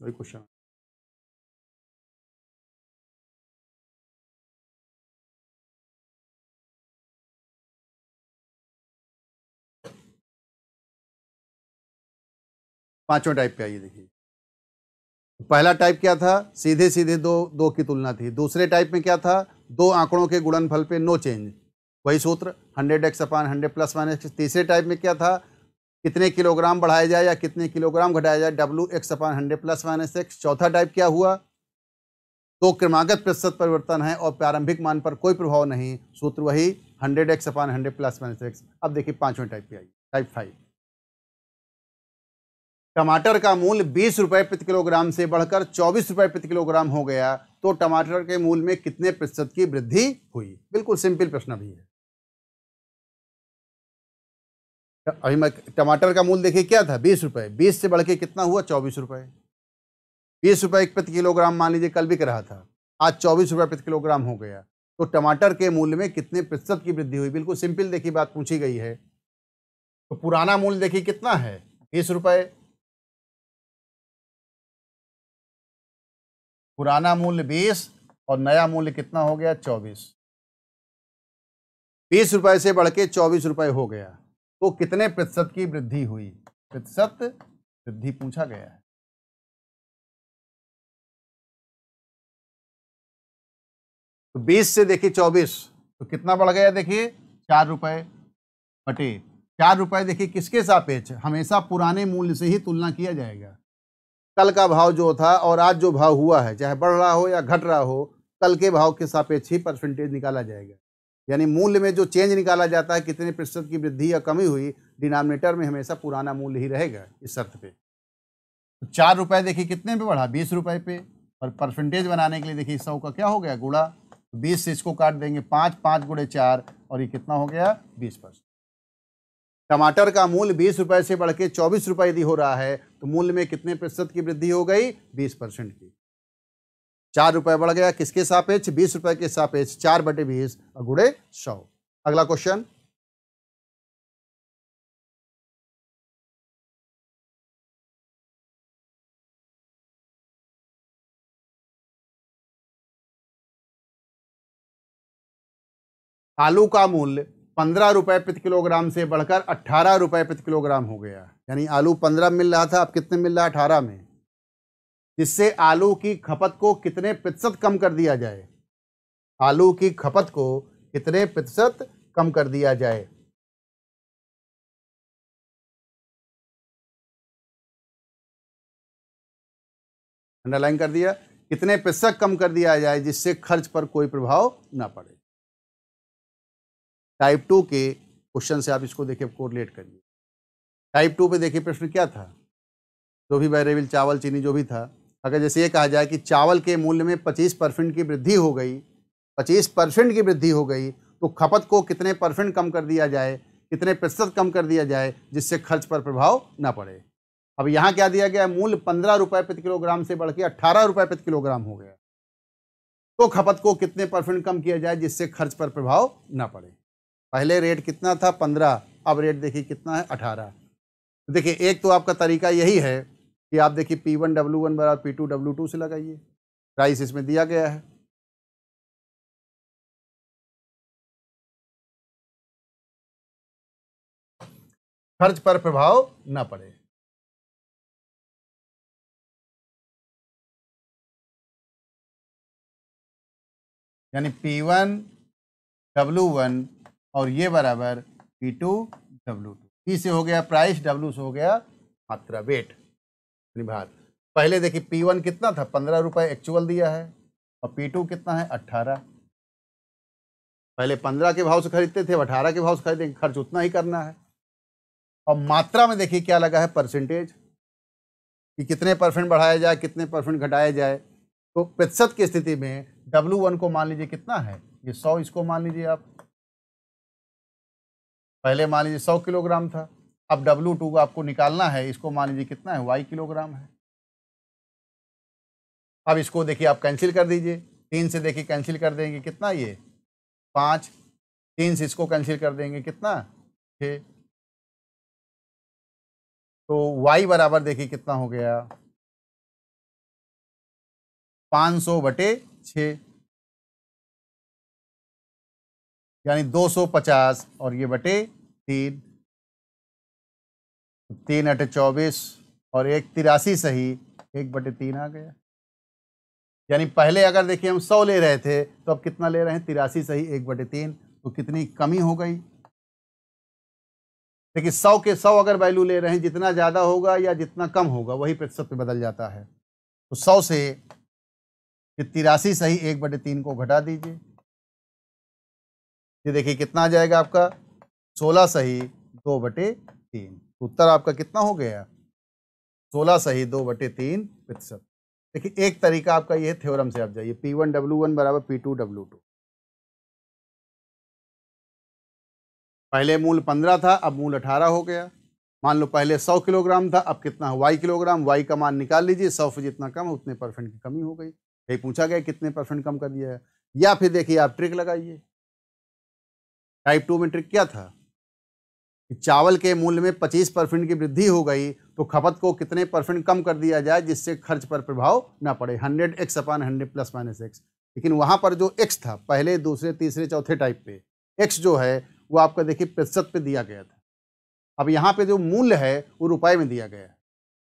Speaker 1: वही क्वेश्चन, पांचवें टाइप पे आइए। देखिए पहला टाइप क्या था, सीधे सीधे दो की तुलना थी। दूसरे टाइप में क्या था, दो आंकड़ों के गुणनफल पे नो चेंज, वही सूत्र 100x/100 प्लस माइनस। तीसरे टाइप में क्या था, कितने किलोग्राम बढ़ाया जाए या कितने किलोग्राम घटाया जाए, WX/100 प्लस माइनस x। चौथा टाइप क्या हुआ, दो क्रमागत प्रतिशत परिवर्तन है और प्रारंभिक मान पर कोई प्रभाव नहीं, सूत्र वही 100x/100 प्लस माइनस x। अब देखिए पांचवें टाइप पे आइए, टाइप 5। टमाटर का मूल्य 20 रुपए प्रति किलोग्राम से बढ़कर 24 रुपए प्रति किलोग्राम हो गया, तो टमाटर के मूल्य में कितने प्रतिशत की वृद्धि हुई। बिल्कुल सिंपल प्रश्न भी है। अभी मैं टमाटर का मूल्य देखिए क्या था, 20 रुपए, 20 से बढ़ के कितना हुआ, 24 रुपए। 20 रुपए प्रति किलोग्राम मान लीजिए कल बिक रहा था, आज 24 रुपए प्रति किलोग्राम हो गया, तो टमाटर के मूल्य में कितने प्रतिशत की वृद्धि हुई। बिल्कुल सिंपल देखिए बात पूछी गई है। तो पुराना मूल्य देखिए कितना है, 20 रुपए, पुराना मूल्य 20 और नया मूल्य कितना हो गया, 24। 20 रुपए से बढ़ के 24 रुपए हो गया, तो कितने प्रतिशत की वृद्धि हुई, प्रतिशत वृद्धि पूछा गया है। तो 20 से देखिए 24, तो कितना बढ़ गया देखिए 4 रुपये बटे 4 रुपये। देखिए किसके सापेक्ष, हमेशा पुराने मूल्य से ही तुलना किया जाएगा। कल का भाव जो था और आज जो भाव हुआ है, चाहे बढ़ रहा हो या घट रहा हो, कल के भाव के सापेक्ष ही परसेंटेज निकाला जाएगा। यानी मूल्य में जो चेंज निकाला जाता है, कितने प्रतिशत की वृद्धि या कमी हुई, डिनोमिनेटर में हमेशा पुराना मूल्य ही रहेगा इस शर्त पे। तो 4 रुपये देखिए कितने पे बढ़ा, 20 रुपये पे। और परसेंटेज बनाने के लिए देखिए 100 का क्या हो गया गुणा, 20 से इसको काट देंगे 5, 5 गुणे 4 और ये कितना हो गया 20%। टमाटर का मूल्य 20 रुपये से बढ़ के 24 रुपये यदि हो रहा है तो मूल्य में कितने प्रतिशत की वृद्धि हो गई, 20% की। 4 रुपये बढ़ गया किसके सापेक्ष, 20 रुपये के सापेक्ष, 4 बटे 20 और गुणे 100। अगला क्वेश्चन, आलू का मूल्य 15 रुपये प्रति किलोग्राम से बढ़कर 18 रुपये प्रति किलोग्राम हो गया। यानी आलू 15 मिल रहा था, अब कितने मिल रहा है, 18 में। जिससे आलू की खपत को कितने प्रतिशत कम कर दिया जाए, आलू की खपत को कितने प्रतिशत कम कर दिया जाए। अंडरलाइन कर दिया, कितने प्रतिशत कम कर दिया जाए जिससे खर्च पर कोई प्रभाव ना पड़े। टाइप 2 के क्वेश्चन से आप इसको देखिए कोरिलेट करिए। टाइप 2 पे देखिए प्रश्न क्या था, जो भी वेरिएबल चावल चीनी जो भी था, अगर जैसे ये कहा जाए कि चावल के मूल्य में 25% की वृद्धि हो गई, 25% की वृद्धि हो गई, तो खपत को कितने परसेंट कम कर दिया जाए, कितने प्रतिशत कम कर दिया जाए जिससे खर्च पर प्रभाव ना पड़े। अब यहाँ क्या दिया गया, मूल्य 15 रुपये प्रति किलोग्राम से बढ़ के 18 रुपये प्रति किलोग्राम हो गया, तो खपत को कितने परसेंट कम किया जाए जिससे खर्च पर प्रभाव ना पड़े। पहले रेट कितना था 15, अब रेट देखिए कितना है 18। तो देखिए एक तो आपका तरीका यही है कि आप देखिए P1W1 बराबर P2W2 से लगाइए, प्राइस इसमें दिया गया है। खर्च पर प्रभाव ना पड़े। यानी P1W1 और ये बराबर P2W2। P से हो गया प्राइस, W से हो गया मात्रा, वेट, भार। पहले देखिए P1 कितना था 15 रुपये एक्चुअल दिया है, और P2 कितना है 18। पहले 15 के भाव से खरीदते थे, 18 के भाव से खरीदेंगे, खर्च उतना ही करना है। और मात्रा में देखिए क्या लगा है, परसेंटेज, कि कितने परसेंट बढ़ाया जाए, कितने परसेंट घटाया जाए। तो प्रतिशत की स्थिति में W1 को मान लीजिए कितना है, ये 100, इसको मान लीजिए आप, पहले मान लीजिए 100 किलोग्राम था, अब W2 को आपको निकालना है, इसको मान लीजिए कितना है, Y किलोग्राम है। अब इसको देखिए आप कैंसिल कर दीजिए, 3 से देखिए कैंसिल कर देंगे कितना, ये 5, 3 से इसको कैंसिल कर देंगे कितना, 6। तो Y बराबर देखिए कितना हो गया, 500 बटे 6, यानी 250, और ये बटे 3, 3 अटे 24 और 1 83 सही, 1 बटे 3 आ गया। यानी पहले अगर देखिए हम 100 ले रहे थे, तो अब कितना ले रहे हैं, 83 सही, 1 बटे 3। तो कितनी कमी हो गई। देखिए 100 के 100 अगर वैल्यू ले रहे हैं, जितना ज़्यादा होगा या जितना कम होगा वही प्रतिशत में बदल जाता है। तो 100 से ये 83 सही 1 बटे 3 को घटा दीजिए, ये देखिए कितना आ जाएगा आपका, 16 सही 2 बटे 3। उत्तर आपका कितना हो गया, 16 सही 2 बटे 3 प्रतिशत। देखिए एक तरीका आपका ये थ्योरम से आप जाइए, P1W1 बराबर P2W2। पहले मूल्य 15 था, अब मूल्य 18 हो गया। मान लो पहले 100 किलोग्राम था, अब कितना है, Y किलोग्राम। Y का मान निकाल लीजिए, 100 से जितना कम है उतने परसेंट की कमी हो गई। यही पूछा गया कितने परसेंट कम कर दिया है। या फिर देखिए आप ट्रिक लगाइए, टाइप 2 में ट्रिक क्या था कि चावल के मूल्य में 25% की वृद्धि हो गई, तो खपत को कितने परसेंट कम कर दिया जाए जिससे खर्च पर प्रभाव ना पड़े, 100x/100 प्लस माइनस x। लेकिन वहाँ पर जो x था पहले, दूसरे, तीसरे, चौथे टाइप पे, x जो है वो आपका देखिए प्रतिशत पे दिया गया था। अब यहाँ पे जो मूल्य है वो रुपए में दिया गया है।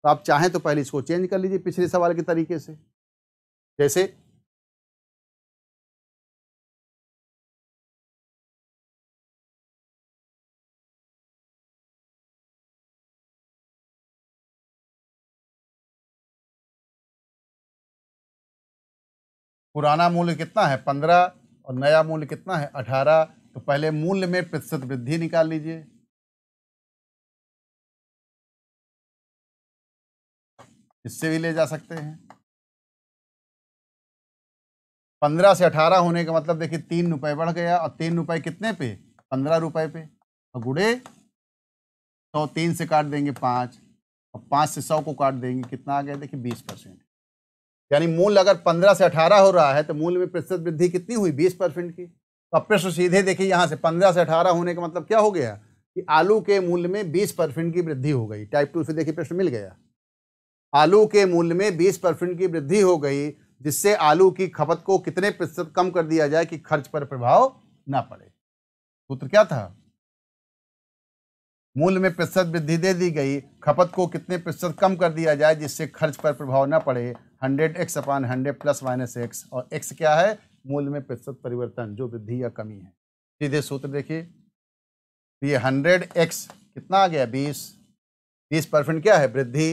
Speaker 1: तो आप चाहें तो पहले इसको चेंज कर लीजिए पिछले सवाल के तरीके से। जैसे पुराना मूल्य कितना है 15 और नया मूल्य कितना है 18। तो पहले मूल्य में प्रतिशत वृद्धि निकाल लीजिए। इससे भी ले जा सकते हैं। 15 से 18 होने का मतलब देखिए 3 रुपए बढ़ गया, और 3 रुपए कितने पे 15 रुपए पे, और गुड़े 100, 3 से काट देंगे 5, और 5 से 100 को काट देंगे, कितना आ गया देखिए 20%। यानी मूल्य अगर 15 से 18 हो रहा है तो मूल्य में प्रतिशत वृद्धि कितनी हुई 20% की। तो अब प्रश्न सीधे देखिए यहाँ से 15 से 18 होने का मतलब क्या हो गया कि आलू के मूल्य में 20% की वृद्धि हो गई। टाइप 2 से देखिए प्रश्न मिल गया, आलू के मूल्य में 20% की वृद्धि हो गई, जिससे आलू की खपत को कितने प्रतिशत कम कर दिया जाए कि खर्च पर प्रभाव ना पड़े। सूत्र क्या था, मूल्य में प्रतिशत वृद्धि दे दी गई, खपत को कितने प्रतिशत कम कर दिया जाए जिससे खर्च पर प्रभाव ना पड़े, 100x/100 प्लस माइनस x, और x क्या है मूल्य में प्रतिशत परिवर्तन जो वृद्धि या कमी है। सीधे सूत्र देखिए, ये 100x कितना आ गया 20, 20% क्या है वृद्धि,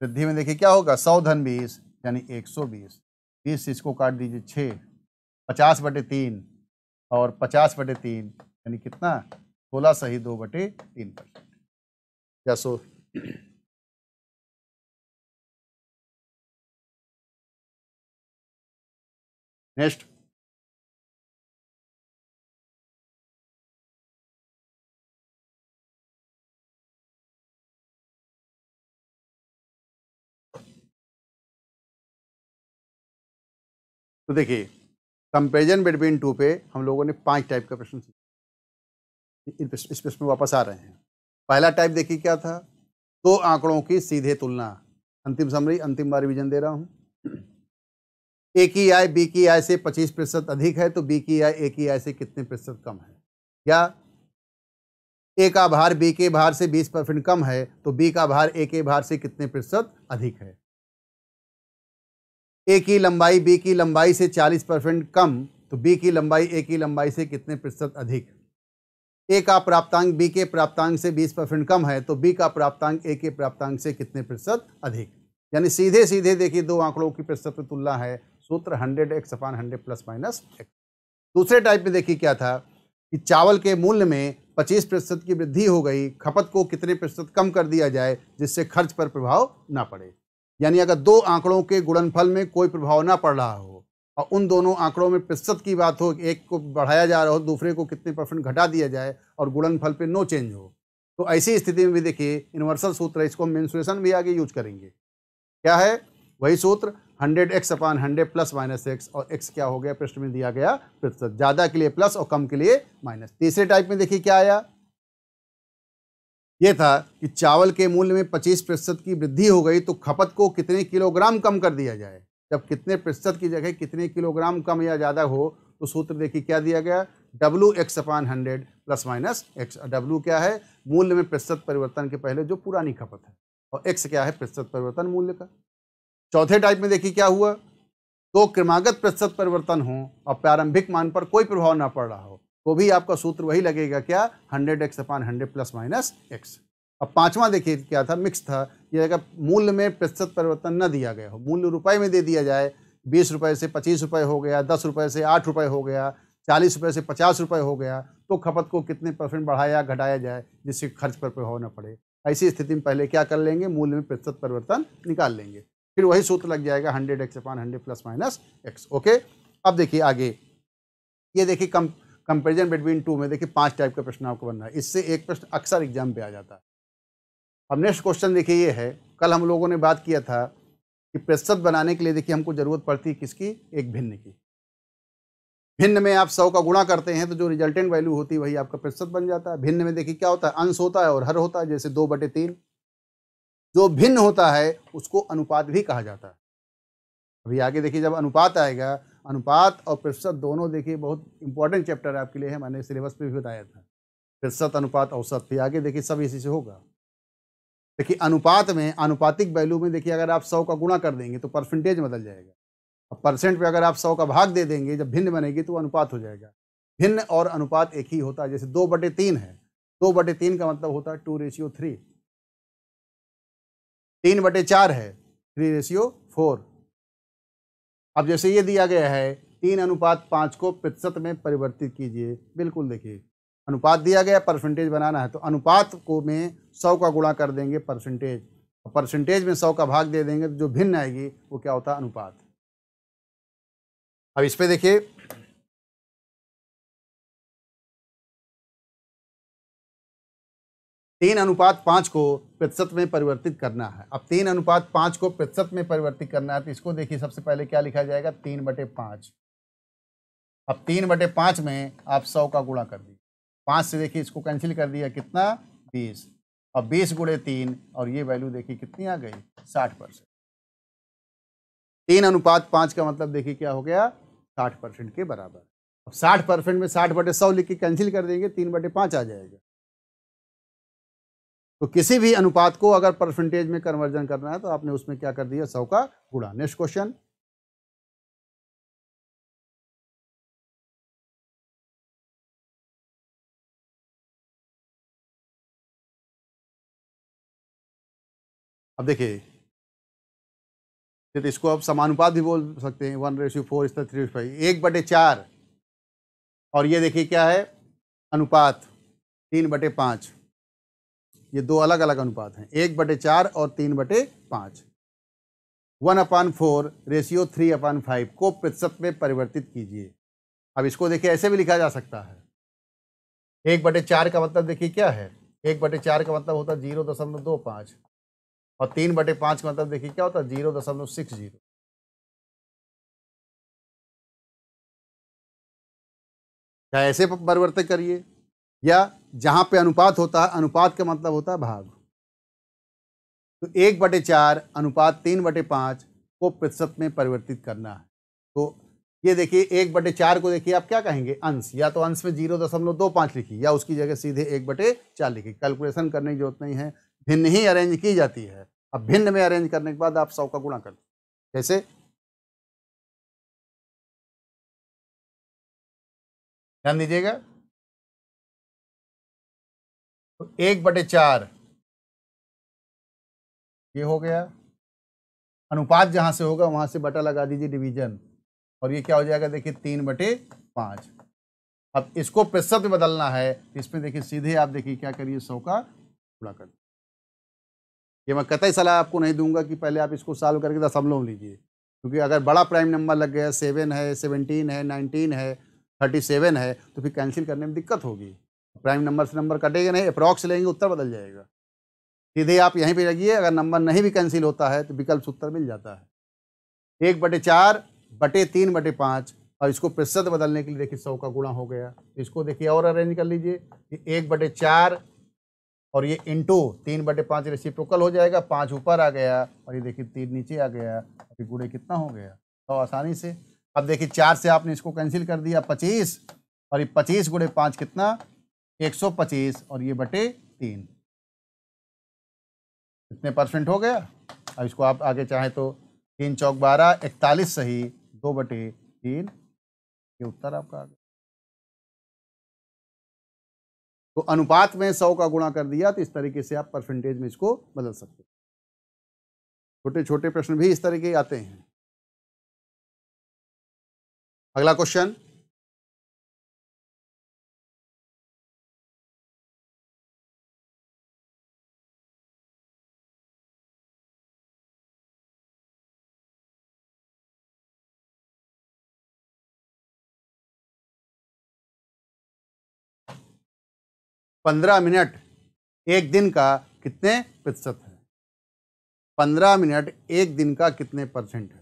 Speaker 1: वृद्धि में देखिए क्या होगा 100 धन 20 यानी 120, 20 से इसको काट दीजिए 6, 50/3 और 50/3 यानी कितना 16 सही 2/3%। या सो नेक्स्ट, तो देखिए कंपेरिजन बिटवीन टू पे हम लोगों ने 5 टाइप का प्रश्न सीखा। इस प्रश्न में वापस आ रहे हैं। पहला टाइप देखिए क्या था, दो आंकड़ों की सीधे तुलना। अंतिम समरी अंतिम बार रिवीजन दे रहा हूं। ए की आय बी की आय से 25% अधिक है तो बी की आय ए की आय से कितने प्रतिशत कम है। या ए का भार बी के भार से 20% कम है तो बी का भार ए के भार से कितने प्रतिशत अधिक है। ए की लंबाई बी की लंबाई से 40% कम तो बी की लंबाई ए की लंबाई से कितने प्रतिशत अधिक। ए का प्राप्तांक बी के प्राप्तांक से 20% कम है तो बी का प्राप्तांक ए के प्राप्तांक से कितने प्रतिशत अधिक। यानी सीधे सीधे देखिए दो आंकड़ों की प्रतिशत तुलना है, सूत्र 100x/100 प्लस माइनस x। दूसरे टाइप में देखिए क्या था कि चावल के मूल्य में 25% की वृद्धि हो गई, खपत को कितने प्रतिशत कम कर दिया जाए जिससे खर्च पर प्रभाव ना पड़े। यानी अगर दो आंकड़ों के गुणनफल में कोई प्रभाव ना पड़ रहा हो और उन दोनों आंकड़ों में प्रतिशत की बात हो, एक को बढ़ाया जा रहा हो दूसरे को कितने % घटा दिया जाए और गुणनफल पे नो चेंज हो, तो ऐसी स्थिति में भी देखिए यूनिवर्सल सूत्र है, इसको हम मेंसुरेशन भी आगे यूज करेंगे। क्या है वही सूत्र 100x/100 प्लस माइनस x, और x क्या हो गया प्रश्न में दिया गया प्रतिशत, ज्यादा के लिए प्लस और कम के लिए माइनस। तीसरे टाइप में देखिए क्या आया, यह था कि चावल के मूल्य में 25% की वृद्धि हो गई तो खपत को कितने किलोग्राम कम कर दिया जाए। जब कितने प्रतिशत की जगह कितने किलोग्राम कम या ज़्यादा हो तो सूत्र देखिए क्या दिया गया, WX/100 plus minus x। W क्या है मूल्य में प्रतिशत परिवर्तन के पहले जो पुरानी खपत है, और x क्या है प्रतिशत परिवर्तन मूल्य का। चौथे टाइप में देखिए क्या हुआ, तो क्रमागत प्रतिशत परिवर्तन हो और प्रारंभिक मान पर कोई प्रभाव ना पड़ रहा हो तो भी आपका सूत्र वही लगेगा, क्या 100x/100 प्लस माइनस x। अब पांचवा देखिए क्या था, मिक्स था, यह अगर मूल्य में प्रतिशत परिवर्तन न दिया गया हो, मूल्य रुपए में दे दिया जाए, 20 रुपए से 25 रुपए हो गया, 10 रुपए से 8 रुपए हो गया, 40 रुपए से 50 रुपए हो गया, तो खपत को कितने % बढ़ाया घटाया जाए जिससे खर्च पर प्रभाव न पड़े। ऐसी स्थिति में पहले क्या कर लेंगे, मूल्य में प्रतिशत परिवर्तन निकाल लेंगे, फिर वही सूत्र लग जाएगा 100x/100 plus minus x। Okay, अब देखिए आगे, ये देखिए कंपेरिजन बिटवीन टू में देखिए 5 टाइप का प्रश्न आपको बनना है, इससे एक प्रश्न अक्सर एग्जाम पे आ जाता है। अब नेक्स्ट क्वेश्चन देखिए ये है, कल हम लोगों ने बात किया था कि प्रतिशत बनाने के लिए देखिए हमको जरूरत पड़ती है किसकी, एक भिन्न की। भिन्न में आप 100 का गुणा करते हैं तो जो रिजल्टेंट वैल्यू होती है वही आपका प्रतिशत बन जाता है। भिन्न में देखिए क्या होता है, अंश होता है और हर होता है, जैसे 2/3। जो भिन्न होता है उसको अनुपात भी कहा जाता है। अभी आगे देखिए जब अनुपात आएगा, अनुपात और प्रतिशत दोनों देखिए बहुत इंपॉर्टेंट चैप्टर आपके लिए है, मैंने सिलेबस पे भी बताया था। प्रतिशत अनुपात औसत, फिर आगे देखिए सब इसी से होगा। देखिए अनुपात में, आनुपातिक वैल्यू में देखिए अगर आप 100 का गुणा कर देंगे तो परसेंटेज बदल जाएगा, और परसेंट पे अगर आप 100 का भाग दे देंगे, जब भिन्न बनेगी तो अनुपात हो जाएगा। भिन्न और अनुपात एक ही होता है, जैसे 2/3 है, 2/3 का मतलब होता है 2:3, 3/4 है 3:4। अब जैसे ये दिया गया है 3:5 को प्रतिशत में परिवर्तित कीजिए। बिल्कुल देखिए, अनुपात दिया गया, परसेंटेज बनाना है तो अनुपात को में 100 का गुणा कर देंगे परसेंटेज, और परसेंटेज में 100 का भाग दे देंगे तो जो भिन्न आएगी वो क्या होता है, अनुपात। अब इस पे देखिए, तीन अनुपात 5 को प्रतिशत में परिवर्तित करना है। अब 3:5 को प्रतिशत में परिवर्तित करना है तो इसको देखिए, सबसे पहले क्या लिखा जाएगा, 3/5। अब 3/5 में आप 100 का गुणा कर दीजिए, 5 से देखिए इसको कैंसिल कर दिया, कितना, 20। अब 20 गुणे 3, और ये वैल्यू देखिए कितनी आ गई, 60%। 3:5 का मतलब देखिए क्या हो गया, 60% के बराबर। अब 60% में 60/100 लिख के कैंसिल कर देंगे, 3/5 आ जाएगा। तो किसी भी अनुपात को अगर परसेंटेज में कन्वर्जन करना है तो आपने उसमें क्या कर दिया, 100 का गुणा। नेक्स्ट क्वेश्चन, अब देखिए, तो इसको आप समानुपात भी बोल सकते हैं, 1:4 इस तरह 3:5, 1/4, और ये देखिए क्या है, अनुपात 3/5। ये दो अलग अलग अनुपात हैं, 1/4 और 3/5। 1/4 रेशियो 3/5 को प्रतिशत में परिवर्तित कीजिए। अब इसको देखिए ऐसे भी लिखा जा सकता है, 1/4 का मतलब देखिए क्या है, 1/4 का मतलब होता है 0.25, और 3/5 का मतलब देखिए क्या होता है, 0.60। या ऐसे परिवर्तित करिए, या जहां पे अनुपात होता है, अनुपात का मतलब होता है भाग, तो 1/4 अनुपात 3/5 को प्रतिशत में परिवर्तित करना है। तो ये देखिए 1/4 को देखिए आप क्या कहेंगे, अंश, या तो अंश में 0.25 लिखिए, या उसकी जगह सीधे 1/4 लिखिए। कैलकुलेशन करने की जरूरत नहीं है, भिन्न ही अरेंज की जाती है। अब भिन्न में अरेंज करने के बाद आप 100 का गुणा कर दीजिए। कैसे, ध्यान दीजिएगा, तो 1/4 ये हो गया, अनुपात जहां से होगा वहां से बटा लगा दीजिए, डिवीजन, और ये क्या हो जाएगा, देखिए 3/5। अब इसको प्रतिशत में बदलना है तो इसमें देखिए सीधे आप देखिए क्या करिए, 100 का गुणा कर। ये मैं कतई सलाह आपको नहीं दूंगा कि पहले आप इसको सॉल्व करके दशमलव लीजिए, क्योंकि अगर बड़ा प्राइम नंबर लग गया, 7 है, 17 है, 19 है, 37 है, तो फिर कैंसिल करने में दिक्कत होगी। प्राइम नंबर से नंबर कटेगा नहीं, अप्रॉक्स लेंगे, उत्तर बदल जाएगा। सीधे आप यहीं पे लगिए, अगर नंबर नहीं भी कैंसिल होता है तो विकल्प से उत्तर मिल जाता है। 1/4 बटे 3/5, और इसको प्रतिशत बदलने के लिए देखिए 100 का गुणा हो गया। इसको देखिए और अरेंज कर लीजिए, 1/4 और ये इंटू 3/5 रेसिप्रोकल हो जाएगा, 5 ऊपर आ गया, और ये देखिए 3 नीचे आ गया, अभी गुणे कितना हो गया, तो आसानी से। अब देखिए 4 से आपने इसको कैंसिल कर दिया, 25, और ये 25 गुणे 5 कितना, 125, और ये बटे 3, कितने परसेंट हो गया। अब इसको आप आगे चाहे तो 3 चौक 12, 41 सही, 2/3, ये उत्तर आपका आ गया। तो अनुपात में 100 का गुणा कर दिया, तो इस तरीके से आप परसेंटेज में इसको बदल सकते हैं। छोटे छोटे प्रश्न भी इस तरह के आते हैं। अगला क्वेश्चन, पंद्रह मिनट एक दिन का कितने प्रतिशत है। 15 मिनट एक दिन का कितने परसेंट है।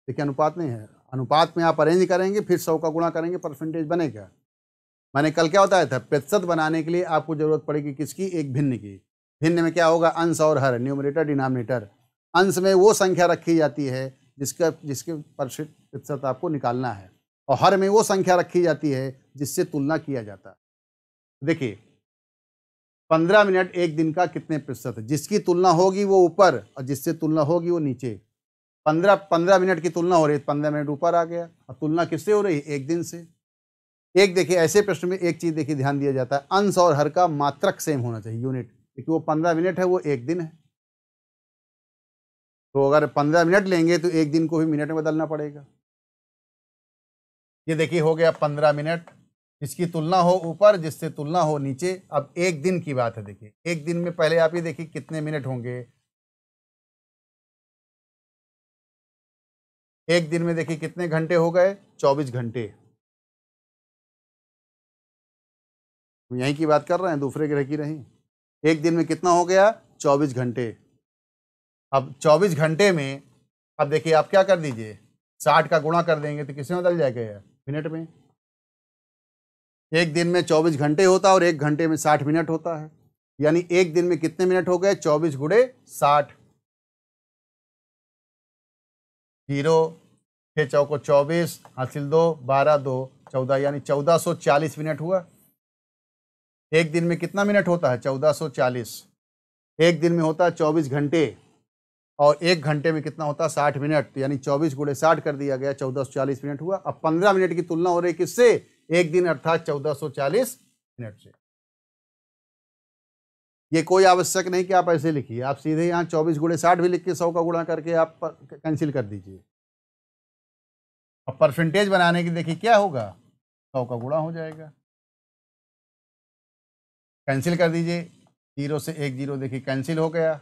Speaker 1: देखिए अनुपात नहीं है, अनुपात में आप अरेंज करेंगे, फिर 100 का गुणा करेंगे, परसेंटेज बनेगा। मैंने कल क्या बताया था, प्रतिशत बनाने के लिए आपको जरूरत पड़ेगी किसकी, एक भिन्न की। भिन्न में क्या होगा, अंश और हर, न्यूमरेटर डिनोमिनेटर। अंश में वो संख्या रखी जाती है जिसके प्रतिशत आपको निकालना है, और हर में वो संख्या रखी जाती है जिससे तुलना किया जाता है। देखिए 15 मिनट एक दिन का कितने प्रतिशत है, जिसकी तुलना होगी वो ऊपर और जिससे तुलना होगी वो नीचे। 15 मिनट की तुलना हो रही है, 15 मिनट ऊपर आ गया, और तुलना किससे हो रही है, एक दिन से। एक देखिए ऐसे प्रश्न में एक चीज देखिए ध्यान दिया जाता है, अंश और हर का मात्रक सेम होना चाहिए, यूनिट, क्योंकि वो 15 मिनट है, वो एक दिन है। तो अगर 15 मिनट लेंगे तो एक दिन को भी मिनट में बदलना पड़ेगा। ये देखिए हो गया 15 मिनट। इसकी तुलना हो ऊपर, जिससे तुलना हो नीचे। अब एक दिन की बात है, देखिए एक दिन में पहले आप ये देखिए कितने मिनट होंगे। एक दिन में देखिए कितने घंटे हो गए, 24 घंटे। यहीं की बात कर रहे हैं, दूसरे ग्रह की नहीं। एक दिन में कितना हो गया, 24 घंटे। अब 24 घंटे में अब देखिए आप क्या कर दीजिए, 60 का गुणा कर देंगे तो किसमें बदल जाएगा यार, मिनट में। एक दिन में 24 घंटे होता है और एक घंटे में 60 मिनट होता है। यानी एक दिन में कितने मिनट हो गए, 24 गुणे 60। 0 6 चौको 24, हासिल 2 12 2 14, यानी 1440 मिनट हुआ। एक दिन में कितना मिनट होता है, 1440। एक दिन में होता है 24 घंटे और एक घंटे में कितना होता है, 60 मिनट। यानी 24 गुणे 60 कर दिया गया, 1440 मिनट हुआ। अब 15 मिनट की तुलना हो रही किससे, एक दिन अर्थात 1440 मिनट से। ये कोई आवश्यक नहीं कि आप ऐसे लिखिए, आप सीधे यहाँ 24 गुणे 60 भी लिख के 100 का गुणा करके आप कैंसिल कर दीजिए। अब परसेंटेज बनाने की देखिए क्या होगा, 100 का गुणा हो जाएगा। कैंसिल कर दीजिए, 0 से 1 0 देखिए कैंसिल हो गया।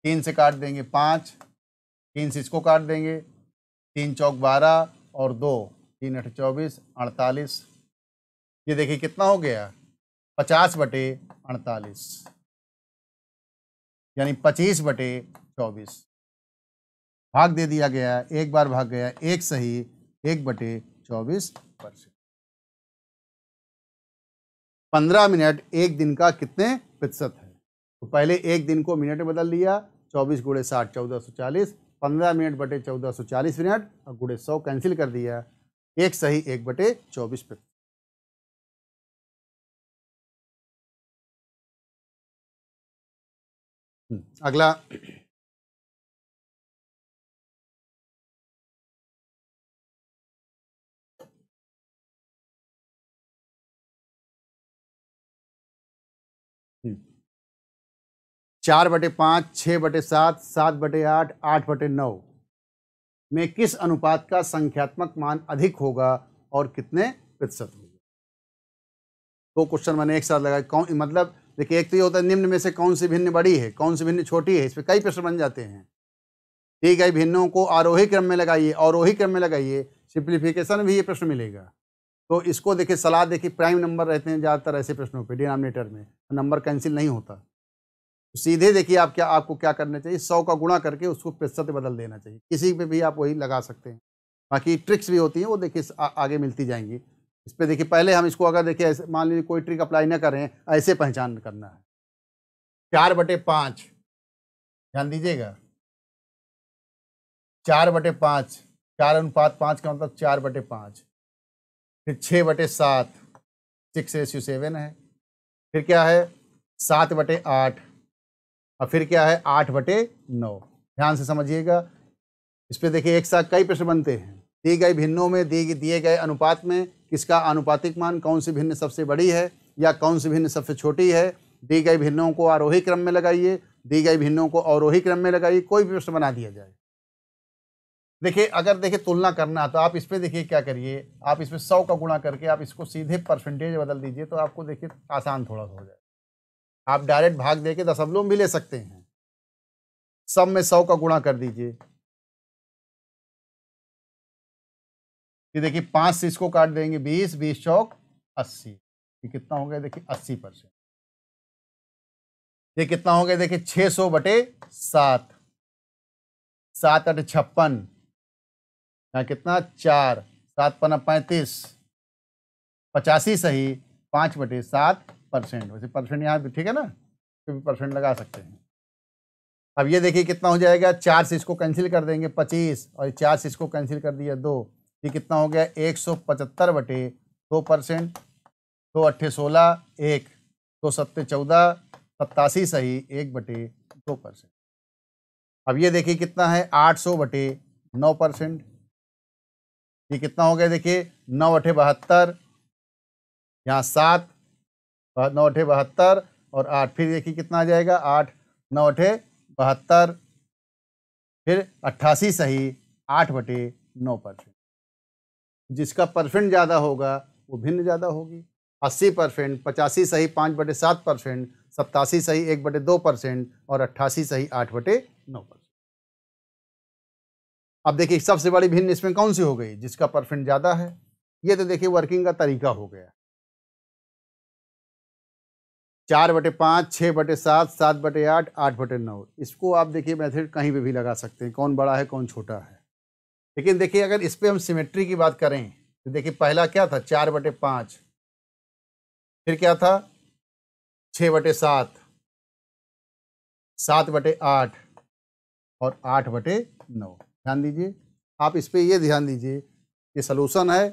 Speaker 1: 3 से काट देंगे 5, 3 से इसको काट देंगे, 3 चौक 12 और 2 3 8 24 48। ये देखिए कितना हो गया, 50/48, यानी 25/24। भाग दे दिया गया, एक बार भाग गया, एक सही 1/24%। 15 मिनट एक दिन का कितने प्रतिशत है, तो पहले एक दिन को मिनट में बदल लिया, 24 गुणे 60 1440, 15 मिनट बटे 1440 मिनट और गुणे 100 कैंसिल कर दिया, एक सही 1/24%। अगला 4/5 6/7 7/8 8/9 में किस अनुपात का संख्यात्मक मान अधिक होगा और कितने प्रतिशत होगा। दो क्वेश्चन मैंने एक साथ लगाए, कौन मतलब देखिए, एक तो ये होता है निम्न में से कौन सी भिन्न बड़ी है, कौन सी भिन्न छोटी है, इस पर कई प्रश्न बन जाते हैं। दी गई भिन्नों को आरोही क्रम में लगाइए, अवरोही क्रम में लगाइए, सिंप्लीफिकेशन भी ये प्रश्न मिलेगा। तो इसको देखिए, सलाह देखिए, प्राइम नंबर रहते हैं ज़्यादातर ऐसे प्रश्नों पे, डिनोमिनेटर में नंबर कैंसिल नहीं होता। तो सीधे देखिए आप क्या, आपको क्या करना चाहिए, 100 का गुणा करके उसको प्रतिशत में बदल देना चाहिए। किसी पे भी आप वही लगा सकते हैं। बाकी ट्रिक्स भी होती हैं, वो देखिए आगे मिलती जाएंगी। इस पे देखिए, पहले हम इसको अगर देखिए ऐसे मान लीजिए कोई ट्रिक अप्लाई ना करें, ऐसे पहचान करना है। 4/5 ध्यान दीजिएगा, 4/5, 4:5 का मतलब 4/5। फिर 6/7 6:7 है। फिर क्या है, 7/8 और फिर क्या है, 8/9। ध्यान से समझिएगा। इस पे देखिए एक साथ कई प्रश्न बनते हैं। दी गई भिन्नों में दिए गए अनुपात में किसका आनुपातिक मान, कौन सी भिन्न सबसे बड़ी है या कौन सी भिन्न सबसे छोटी है। दी गई भिन्नों को आरोही क्रम में लगाइए, दी गई भिन्नों को अवरोही क्रम में लगाइए, कोई भी प्रश्न बना दिया जाए। देखिए अगर देखिए तुलना करना तो आप इस पे देखिए क्या करिए, आप इसमें 100 का गुणा करके आप इसको सीधे परसेंटेज बदल दीजिए, तो आपको देखिए आसान थोड़ा सा हो जाए। आप डायरेक्ट भाग दे के दशमलव भी ले सकते हैं। सब में 100 का गुणा कर दीजिए। ये देखिए 5 से इसको काट देंगे 20, 20 चौक 80। ये कितना हो गया, देखिए 80%। ये कितना हो गया, देखिए 600/7, 7/8 56, यहाँ कितना 4, 7×5 = 35, 85 सही 5/7%। वैसे परसेंट यहाँ भी ठीक है ना, तो भी परसेंट लगा सकते हैं। अब ये देखिए कितना हो जाएगा, 4 से इसको कैंसिल कर देंगे 25 और 4 से इसको कैंसिल कर दिया 2। ये कितना हो गया, 175/2%। 2 8 16 1, 2 7 14, 87 सही 1/2%। अब ये देखिए कितना है, 800/9%। ये कितना हो गया, देखिए 9 8 72, यहाँ 7, 9 8 72 और 8, फिर देखिए कितना आ जाएगा, 8 9 8 72, फिर 88 सही 8/9%। जिसका परसेंट ज़्यादा होगा वो भिन्न ज़्यादा होगी। 80%, 85 सही 5/7%, 87 सही 1/2% और 88 सही 8/9%। अब देखिए सबसे बड़ी भिन्न इसमें कौन सी हो गई? जिसका परसेंट ज़्यादा है। ये तो देखिए वर्किंग का तरीका हो गया। 4/5, 6/7, 7/8, 8/9। इसको आप देखिए मेथड कहीं पे भी लगा सकते हैं, कौन बड़ा है कौन छोटा है। लेकिन देखिए अगर इस पे हम सिमेट्री की बात करें तो देखिए पहला क्या था? 4/5, फिर क्या था? 6/7, 7/8 और 8/9। ध्यान दीजिए, आप इस पे ये ध्यान दीजिए, ये सलूशन है।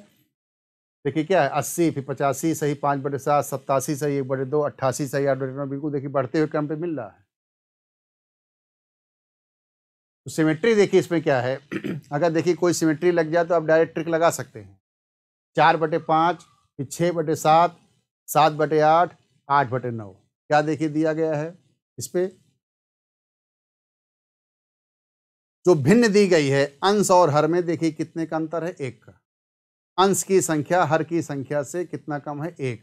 Speaker 1: देखिए क्या है? 80, फिर 85 सही 5/7, 87 सही 1/2, 88 सही 8/9। बिल्कुल देखिए बढ़ते हुए क्रम पे मिल रहा है। तो सिमेट्री देखिए इसमें क्या है? अगर देखिए कोई सिमेट्री लग जाए तो आप डायरेक्ट ट्रिक लगा सकते हैं। 4/5, फिर 6/7, 7/8, 8/9। क्या देखिए दिया गया है इस पे? जो भिन्न दी गई है अंश और हर में देखिए कितने का अंतर है? 1 का। अंश की संख्या हर की संख्या से कितना कम है? 1।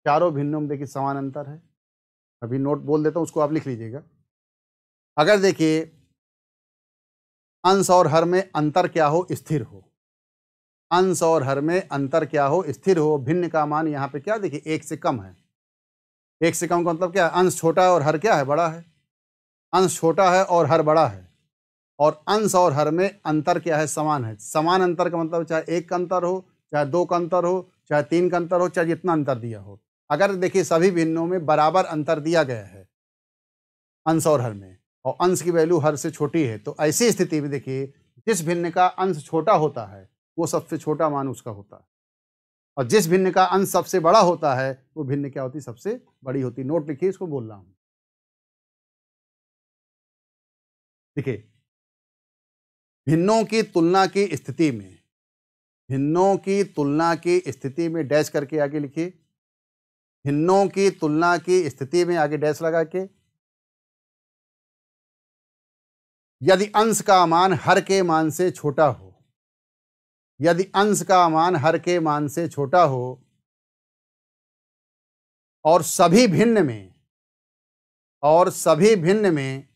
Speaker 1: चारों भिन्नों में देखिए समान अंतर है। अभी नोट बोल देता हूँ, उसको आप लिख लीजिएगा। अगर देखिए अंश और हर में अंतर क्या हो? स्थिर हो। अंश और हर में अंतर क्या हो? स्थिर हो। भिन्न का मान यहाँ पे क्या देखिए 1 से कम है। 1 से कम का मतलब क्या है? अंश छोटा है और हर क्या है? बड़ा है। अंश छोटा है और हर बड़ा है। और अंश और हर में अंतर क्या है? समान है। समान अंतर का मतलब चाहे 1 का अंतर हो, चाहे 2 का अंतर हो, चाहे 3 का अंतर हो, चाहे जितना अंतर दिया हो। अगर देखिए सभी भिन्नों में बराबर अंतर दिया गया है अंश और हर में, और अंश की वैल्यू हर से छोटी है, तो ऐसी स्थिति में देखिए जिस भिन्न का अंश छोटा होता है वो सबसे छोटा मान उसका होता है, और जिस भिन्न का अंश सबसे बड़ा होता है वो भिन्न क्या होती है? सबसे बड़ी होती है। नोट लिखिए, इसको बोल रहा हूँ। देखिए भिन्नों की तुलना की स्थिति में, भिन्नों की तुलना की स्थिति में डैश करके आगे लिखिए। भिन्नों की तुलना की स्थिति में आगे डैश लगा के, यदि अंश का मान हर के मान से छोटा हो, यदि अंश का मान हर के मान से छोटा हो और सभी भिन्न में, और सभी भिन्न में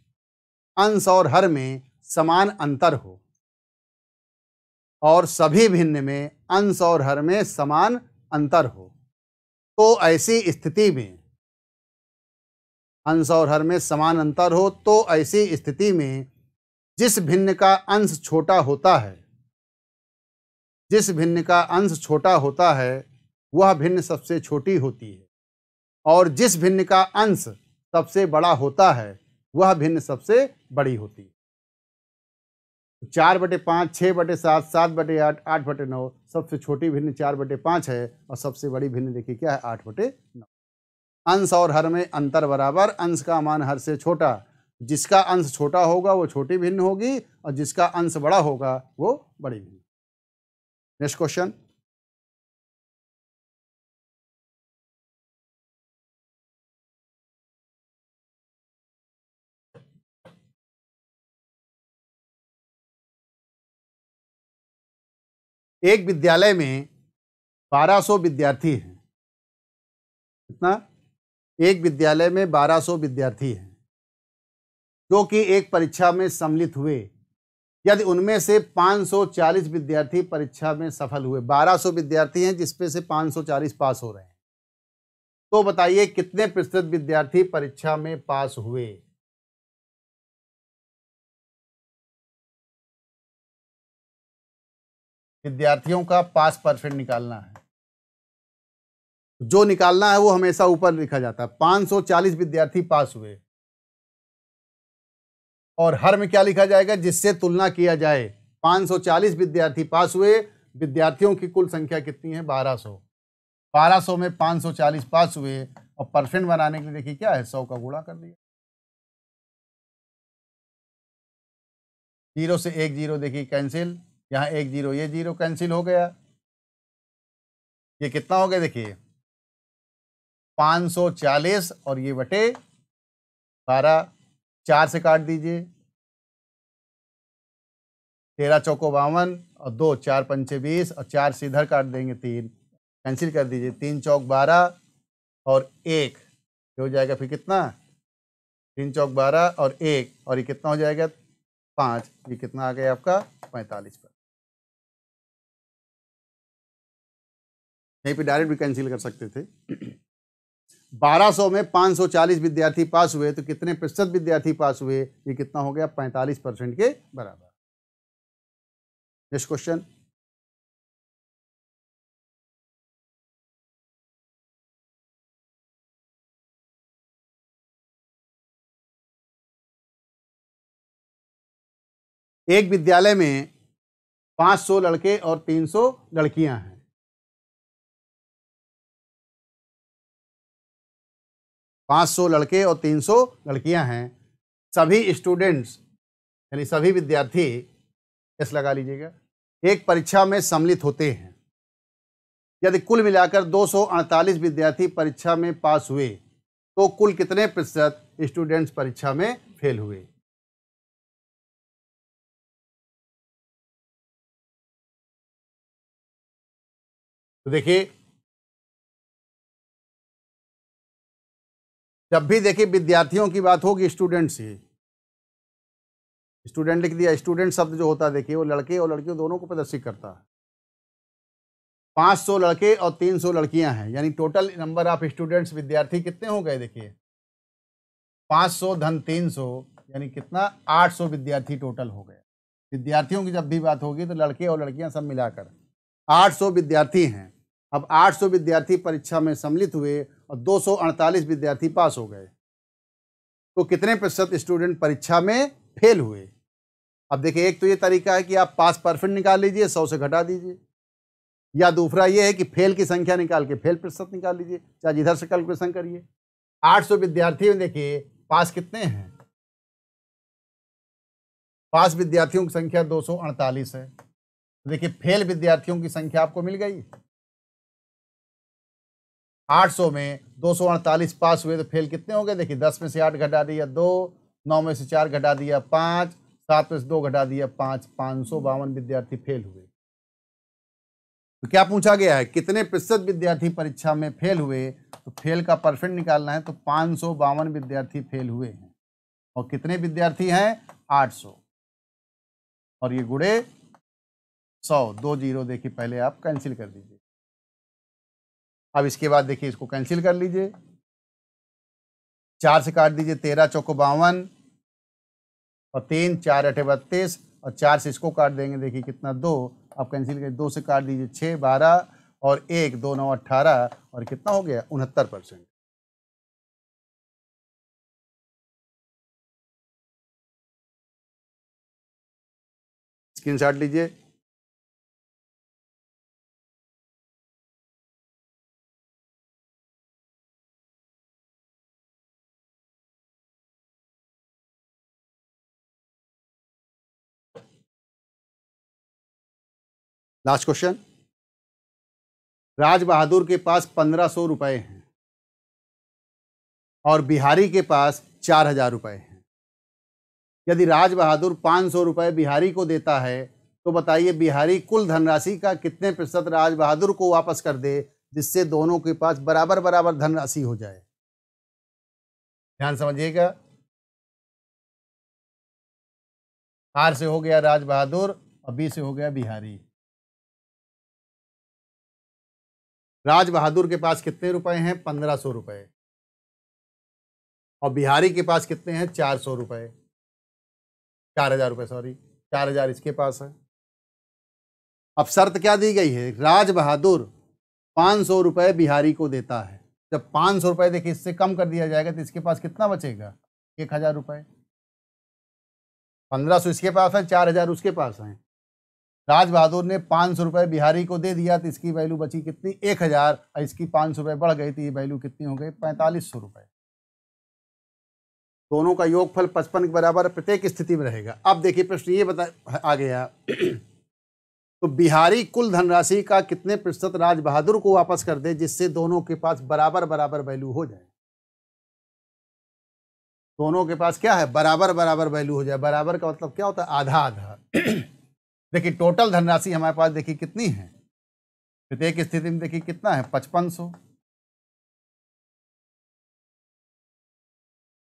Speaker 1: अंश और हर में समान अंतर हो, और सभी भिन्न में अंश और हर में समान अंतर हो, तो ऐसी स्थिति में, अंश और हर में समान अंतर हो तो ऐसी स्थिति में जिस भिन्न का अंश छोटा होता है, जिस भिन्न का अंश छोटा होता है वह भिन्न सबसे छोटी होती है, और जिस भिन्न का अंश सबसे बड़ा होता है वह भिन्न सबसे बड़ी होती है। 4/5, 6/7, 7/8, 8/9। सबसे छोटी भिन्न 4/5 है और सबसे बड़ी भिन्न देखिए क्या है? 8/9। अंश और हर में अंतर बराबर, अंश का मान हर से छोटा। जिसका अंश छोटा होगा वो छोटी भिन्न होगी और जिसका अंश बड़ा होगा वो बड़ी भिन्न। Next question. एक विद्यालय में 1200 विद्यार्थी हैं। कितना? एक विद्यालय में 1200 विद्यार्थी हैं जो कि एक परीक्षा में सम्मिलित हुए। यदि उनमें से 540 विद्यार्थी परीक्षा में सफल हुए, 1200 विद्यार्थी हैं जिसपे से 540 पास हो रहे हैं, तो बताइए कितने प्रतिशत विद्यार्थी परीक्षा में पास हुए? विद्यार्थियों का पास परसेंट निकालना है। जो निकालना है वो हमेशा ऊपर लिखा जाता है। 540 विद्यार्थी पास हुए, और हर में क्या लिखा जाएगा? जिससे तुलना किया जाए। 540 विद्यार्थी पास हुए, विद्यार्थियों की कुल संख्या कितनी है? 1200। 1200 में 540 पास हुए, और परसेंट बनाने के लिए देखिए क्या है? 100 का गुणा कर दिया। 0 से 1 0 देखिए कैंसिल, यहाँ 1 0, ये 0 कैंसिल हो गया। ये कितना हो गया देखिए? 540 और ये बटे 12। 4 से काट दीजिए, 13 चौको 52 और 2, 4 पंचे 20 और 4 से इधर काट देंगे 3, कैंसिल कर दीजिए। 3 चौक 12 और 1 हो जाएगा फिर कितना, 3 चौक 12 और 1 और ये कितना हो जाएगा 5, ये कितना आ गया आपका 45 पर। यहीं पे डायरेक्ट भी कैंसिल कर सकते थे। 1200 में 540 विद्यार्थी पास हुए तो कितने प्रतिशत विद्यार्थी पास हुए, ये कितना हो गया 45% के बराबर। नेक्स्ट क्वेश्चन, एक विद्यालय में 500 लड़के और 300 लड़कियां हैं। 500 लड़के और 300 लड़कियां हैं। सभी स्टूडेंट्स यानी सभी विद्यार्थी, एस लगा लीजिएगा, एक परीक्षा में सम्मिलित होते हैं। यदि कुल मिलाकर 248 विद्यार्थी परीक्षा में पास हुए तो कुल कितने प्रतिशत स्टूडेंट्स परीक्षा में फेल हुए। तो देखिए, जब भी देखिए विद्यार्थियों की बात होगी स्टूडेंट से, स्टूडेंट लिख दिया, स्टूडेंट शब्द जो होता है देखिए वो लड़के और लड़कियों दोनों को प्रदर्शित करता है। 500 लड़के और 300 लड़कियां हैं, यानी टोटल नंबर ऑफ स्टूडेंट्स विद्यार्थी कितने हो गए, देखिए 500 धन 300 यानी कितना 800 विद्यार्थी टोटल हो गए। विद्यार्थियों की जब भी बात होगी तो लड़के और लड़कियां सब मिलाकर 800 विद्यार्थी हैं। अब 800 विद्यार्थी परीक्षा में सम्मिलित हुए और 248 विद्यार्थी पास हो गए तो कितने प्रतिशत स्टूडेंट परीक्षा में फेल हुए। अब देखिए, एक तो ये तरीका है कि आप पास परसेंट निकाल लीजिए, 100 से घटा दीजिए, या दूसरा ये है कि फेल की संख्या निकाल के फेल प्रतिशत निकाल लीजिए, चाहे इधर से कैलकुलेशन करिए। 800 विद्यार्थी में देखिए पास कितने हैं, पास विद्यार्थियों की संख्या 248 है। देखिए फेल विद्यार्थियों की संख्या आपको मिल गई। 800 में 248 पास हुए तो फेल कितने हो गए, देखिए 10 में से 8 घटा दिया 2, 9 में से 4 घटा दिया 5, 7 में से 2 घटा दिया 5, 552 विद्यार्थी फेल हुए। तो क्या पूछा गया है, कितने प्रतिशत विद्यार्थी परीक्षा में फेल हुए, तो फेल का परसेंट निकालना है। तो 552 विद्यार्थी फेल हुए हैं और कितने विद्यार्थी हैं 800, और ये गुणे 100, 2 जीरो देखिए पहले आप कैंसिल कर दीजिए। अब इसके बाद देखिए इसको कैंसिल कर लीजिए, 4 से काट दीजिए, 13 चौको 52 और 3 4 8 32 और 4 से इसको काट देंगे, देखिए कितना 2, आप कैंसिल करिए, 2 से काट दीजिए 6 12 और 1 2 9 18 और कितना हो गया 69%। स्क्रीनशॉट लीजिए। लास्ट क्वेश्चन, राज बहादुर के पास 1500 रुपए हैं और बिहारी के पास 4000 रुपए हैं। यदि राज बहादुर 500 रुपए बिहारी को देता है तो बताइए बिहारी कुल धनराशि का कितने प्रतिशत राज बहादुर को वापस कर दे, जिससे दोनों के पास बराबर बराबर धनराशि हो जाए। ध्यान समझिएगा, आर से हो गया राज बहादुर और बी से हो गया बिहारी। राज बहादुर के पास कितने रुपए हैं 1500 रुपए और बिहारी के पास कितने हैं 400 रुपए, 4000 रुपए, सॉरी 4000 इसके पास है। अब शर्त क्या दी गई है, राज बहादुर 500 रुपए बिहारी को देता है। जब 500 रुपए देखिए इससे कम कर दिया जाएगा तो इसके पास कितना बचेगा 1000 रुपए। 1500 इसके पास है, 4000 उसके पास है। राज बहादुर ने 500 रुपए बिहारी को दे दिया तो इसकी वैल्यू बची कितनी 1000 और इसकी 500 रुपए बढ़ गई तो ये वैल्यू कितनी हो गई 4500 रुपए। दोनों का योगफल 55 के बराबर प्रत्येक स्थिति में रहेगा। अब देखिए प्रश्न ये बता आ गया तो बिहारी कुल धनराशि का कितने प्रतिशत राज बहादुर को वापस कर दे, जिससे दोनों के पास बराबर बराबर वैल्यू हो जाए। दोनों के पास क्या है बराबर बराबर वैल्यू हो जाए। बराबर का मतलब क्या होता है आधा आधा। देखिए टोटल धनराशि हमारे पास देखिए कितनी है, प्रत्येक स्थिति में देखिए कितना है 5500।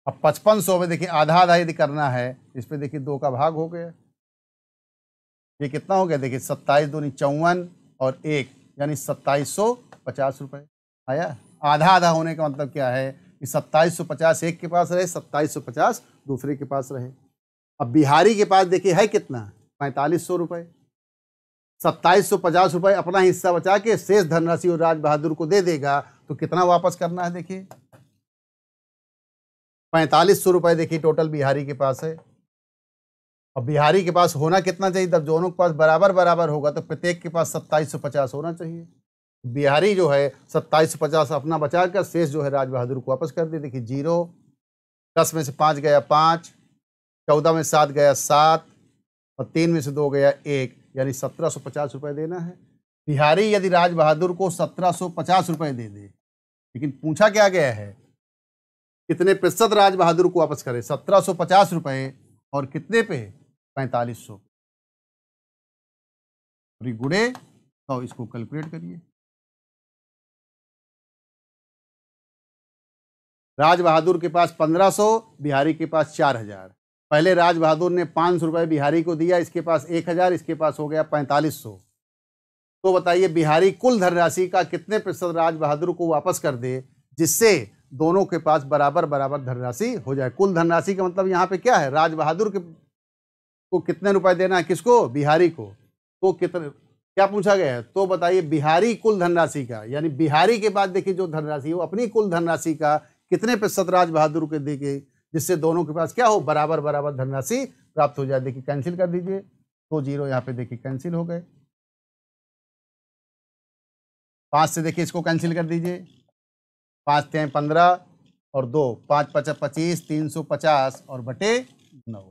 Speaker 1: अब 5500 में देखिए आधा आधा यदि करना है, इस पे देखिए 2 का भाग हो गया, ये कितना हो गया देखिए 27 दूनी 54 और 1 यानी 2750 रुपये आया। आधा आधा होने का मतलब क्या है कि 2750 एक के पास रहे, 2750 दूसरे के पास रहे। अब बिहारी के पास देखिए है कितना 4500 रुपये, 2750 रुपये अपना हिस्सा बचा के शेष धनराशि और राज बहादुर को दे देगा, तो कितना वापस करना है देखिए 4500 रुपये देखिए टोटल बिहारी के पास है। अब बिहारी के पास होना कितना चाहिए, जब दोनों के पास बराबर बराबर होगा तो प्रत्येक के पास 2750 होना चाहिए। बिहारी जो है 2750 अपना बचा कर शेष जो है राज बहादुर को वापस कर दे। देखिए 0, 10 में से 5 गया 5, 14 में 7 गया 7 और 3 में से 2 गया 1 यानी 1750 रुपये देना है। बिहारी यदि राज बहादुर को 1750 रुपये दे दे, लेकिन पूछा क्या गया है कितने प्रतिशत राज बहादुर को वापस करे, 1750 रुपये और कितने पे 4500 गुणे तो इसको कैलकुलेट करिए। राज बहादुर के पास 1500, बिहारी के पास 4000। पहले राज बहादुर ने 500 रुपये बिहारी को दिया, इसके पास 1000, इसके पास हो गया 4500। तो बताइए बिहारी कुल धनराशि का कितने प्रतिशत राज बहादुर को वापस कर दे, जिससे दोनों के पास बराबर बराबर धनराशि हो जाए। कुल धनराशि का मतलब यहाँ पे क्या है, राज बहादुर को कितने रुपए देना है, किसको, बिहारी को। तो कितने क्या पूछा गया है, तो बताइए बिहारी कुल धनराशि का, यानी बिहारी के बाद देखिए जो धनराशि वो अपनी कुल धनराशि का कितने प्रतिशत राज बहादुर को देंगे, जिससे दोनों के पास क्या हो, बराबर बराबर धनराशि प्राप्त हो जाए। देखिए कैंसिल कर दीजिए, तो 0 यहाँ पे देखिए कैंसिल हो गए। 5 से देखिए इसको कैंसिल कर दीजिए, 5 3 15 और 2 5 5 25, 350 और बटे 9।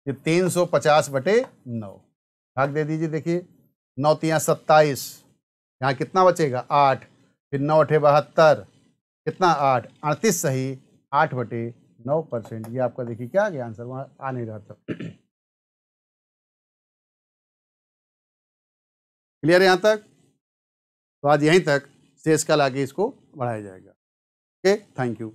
Speaker 1: ये 350 बटे 9 भाग दे दीजिए। देखिए 9 3 27, यहाँ कितना बचेगा 8, फिर 9 8 72, कितना 8 38 सही 8 बटे 9%। ये आपका देखिए क्या आ गया आंसर, वहाँ आ नहीं रहा था। क्लियर है यहाँ तक? तो आज यहीं तक, शेष कल आगे इसको बढ़ाया जाएगा। Okay, thank you.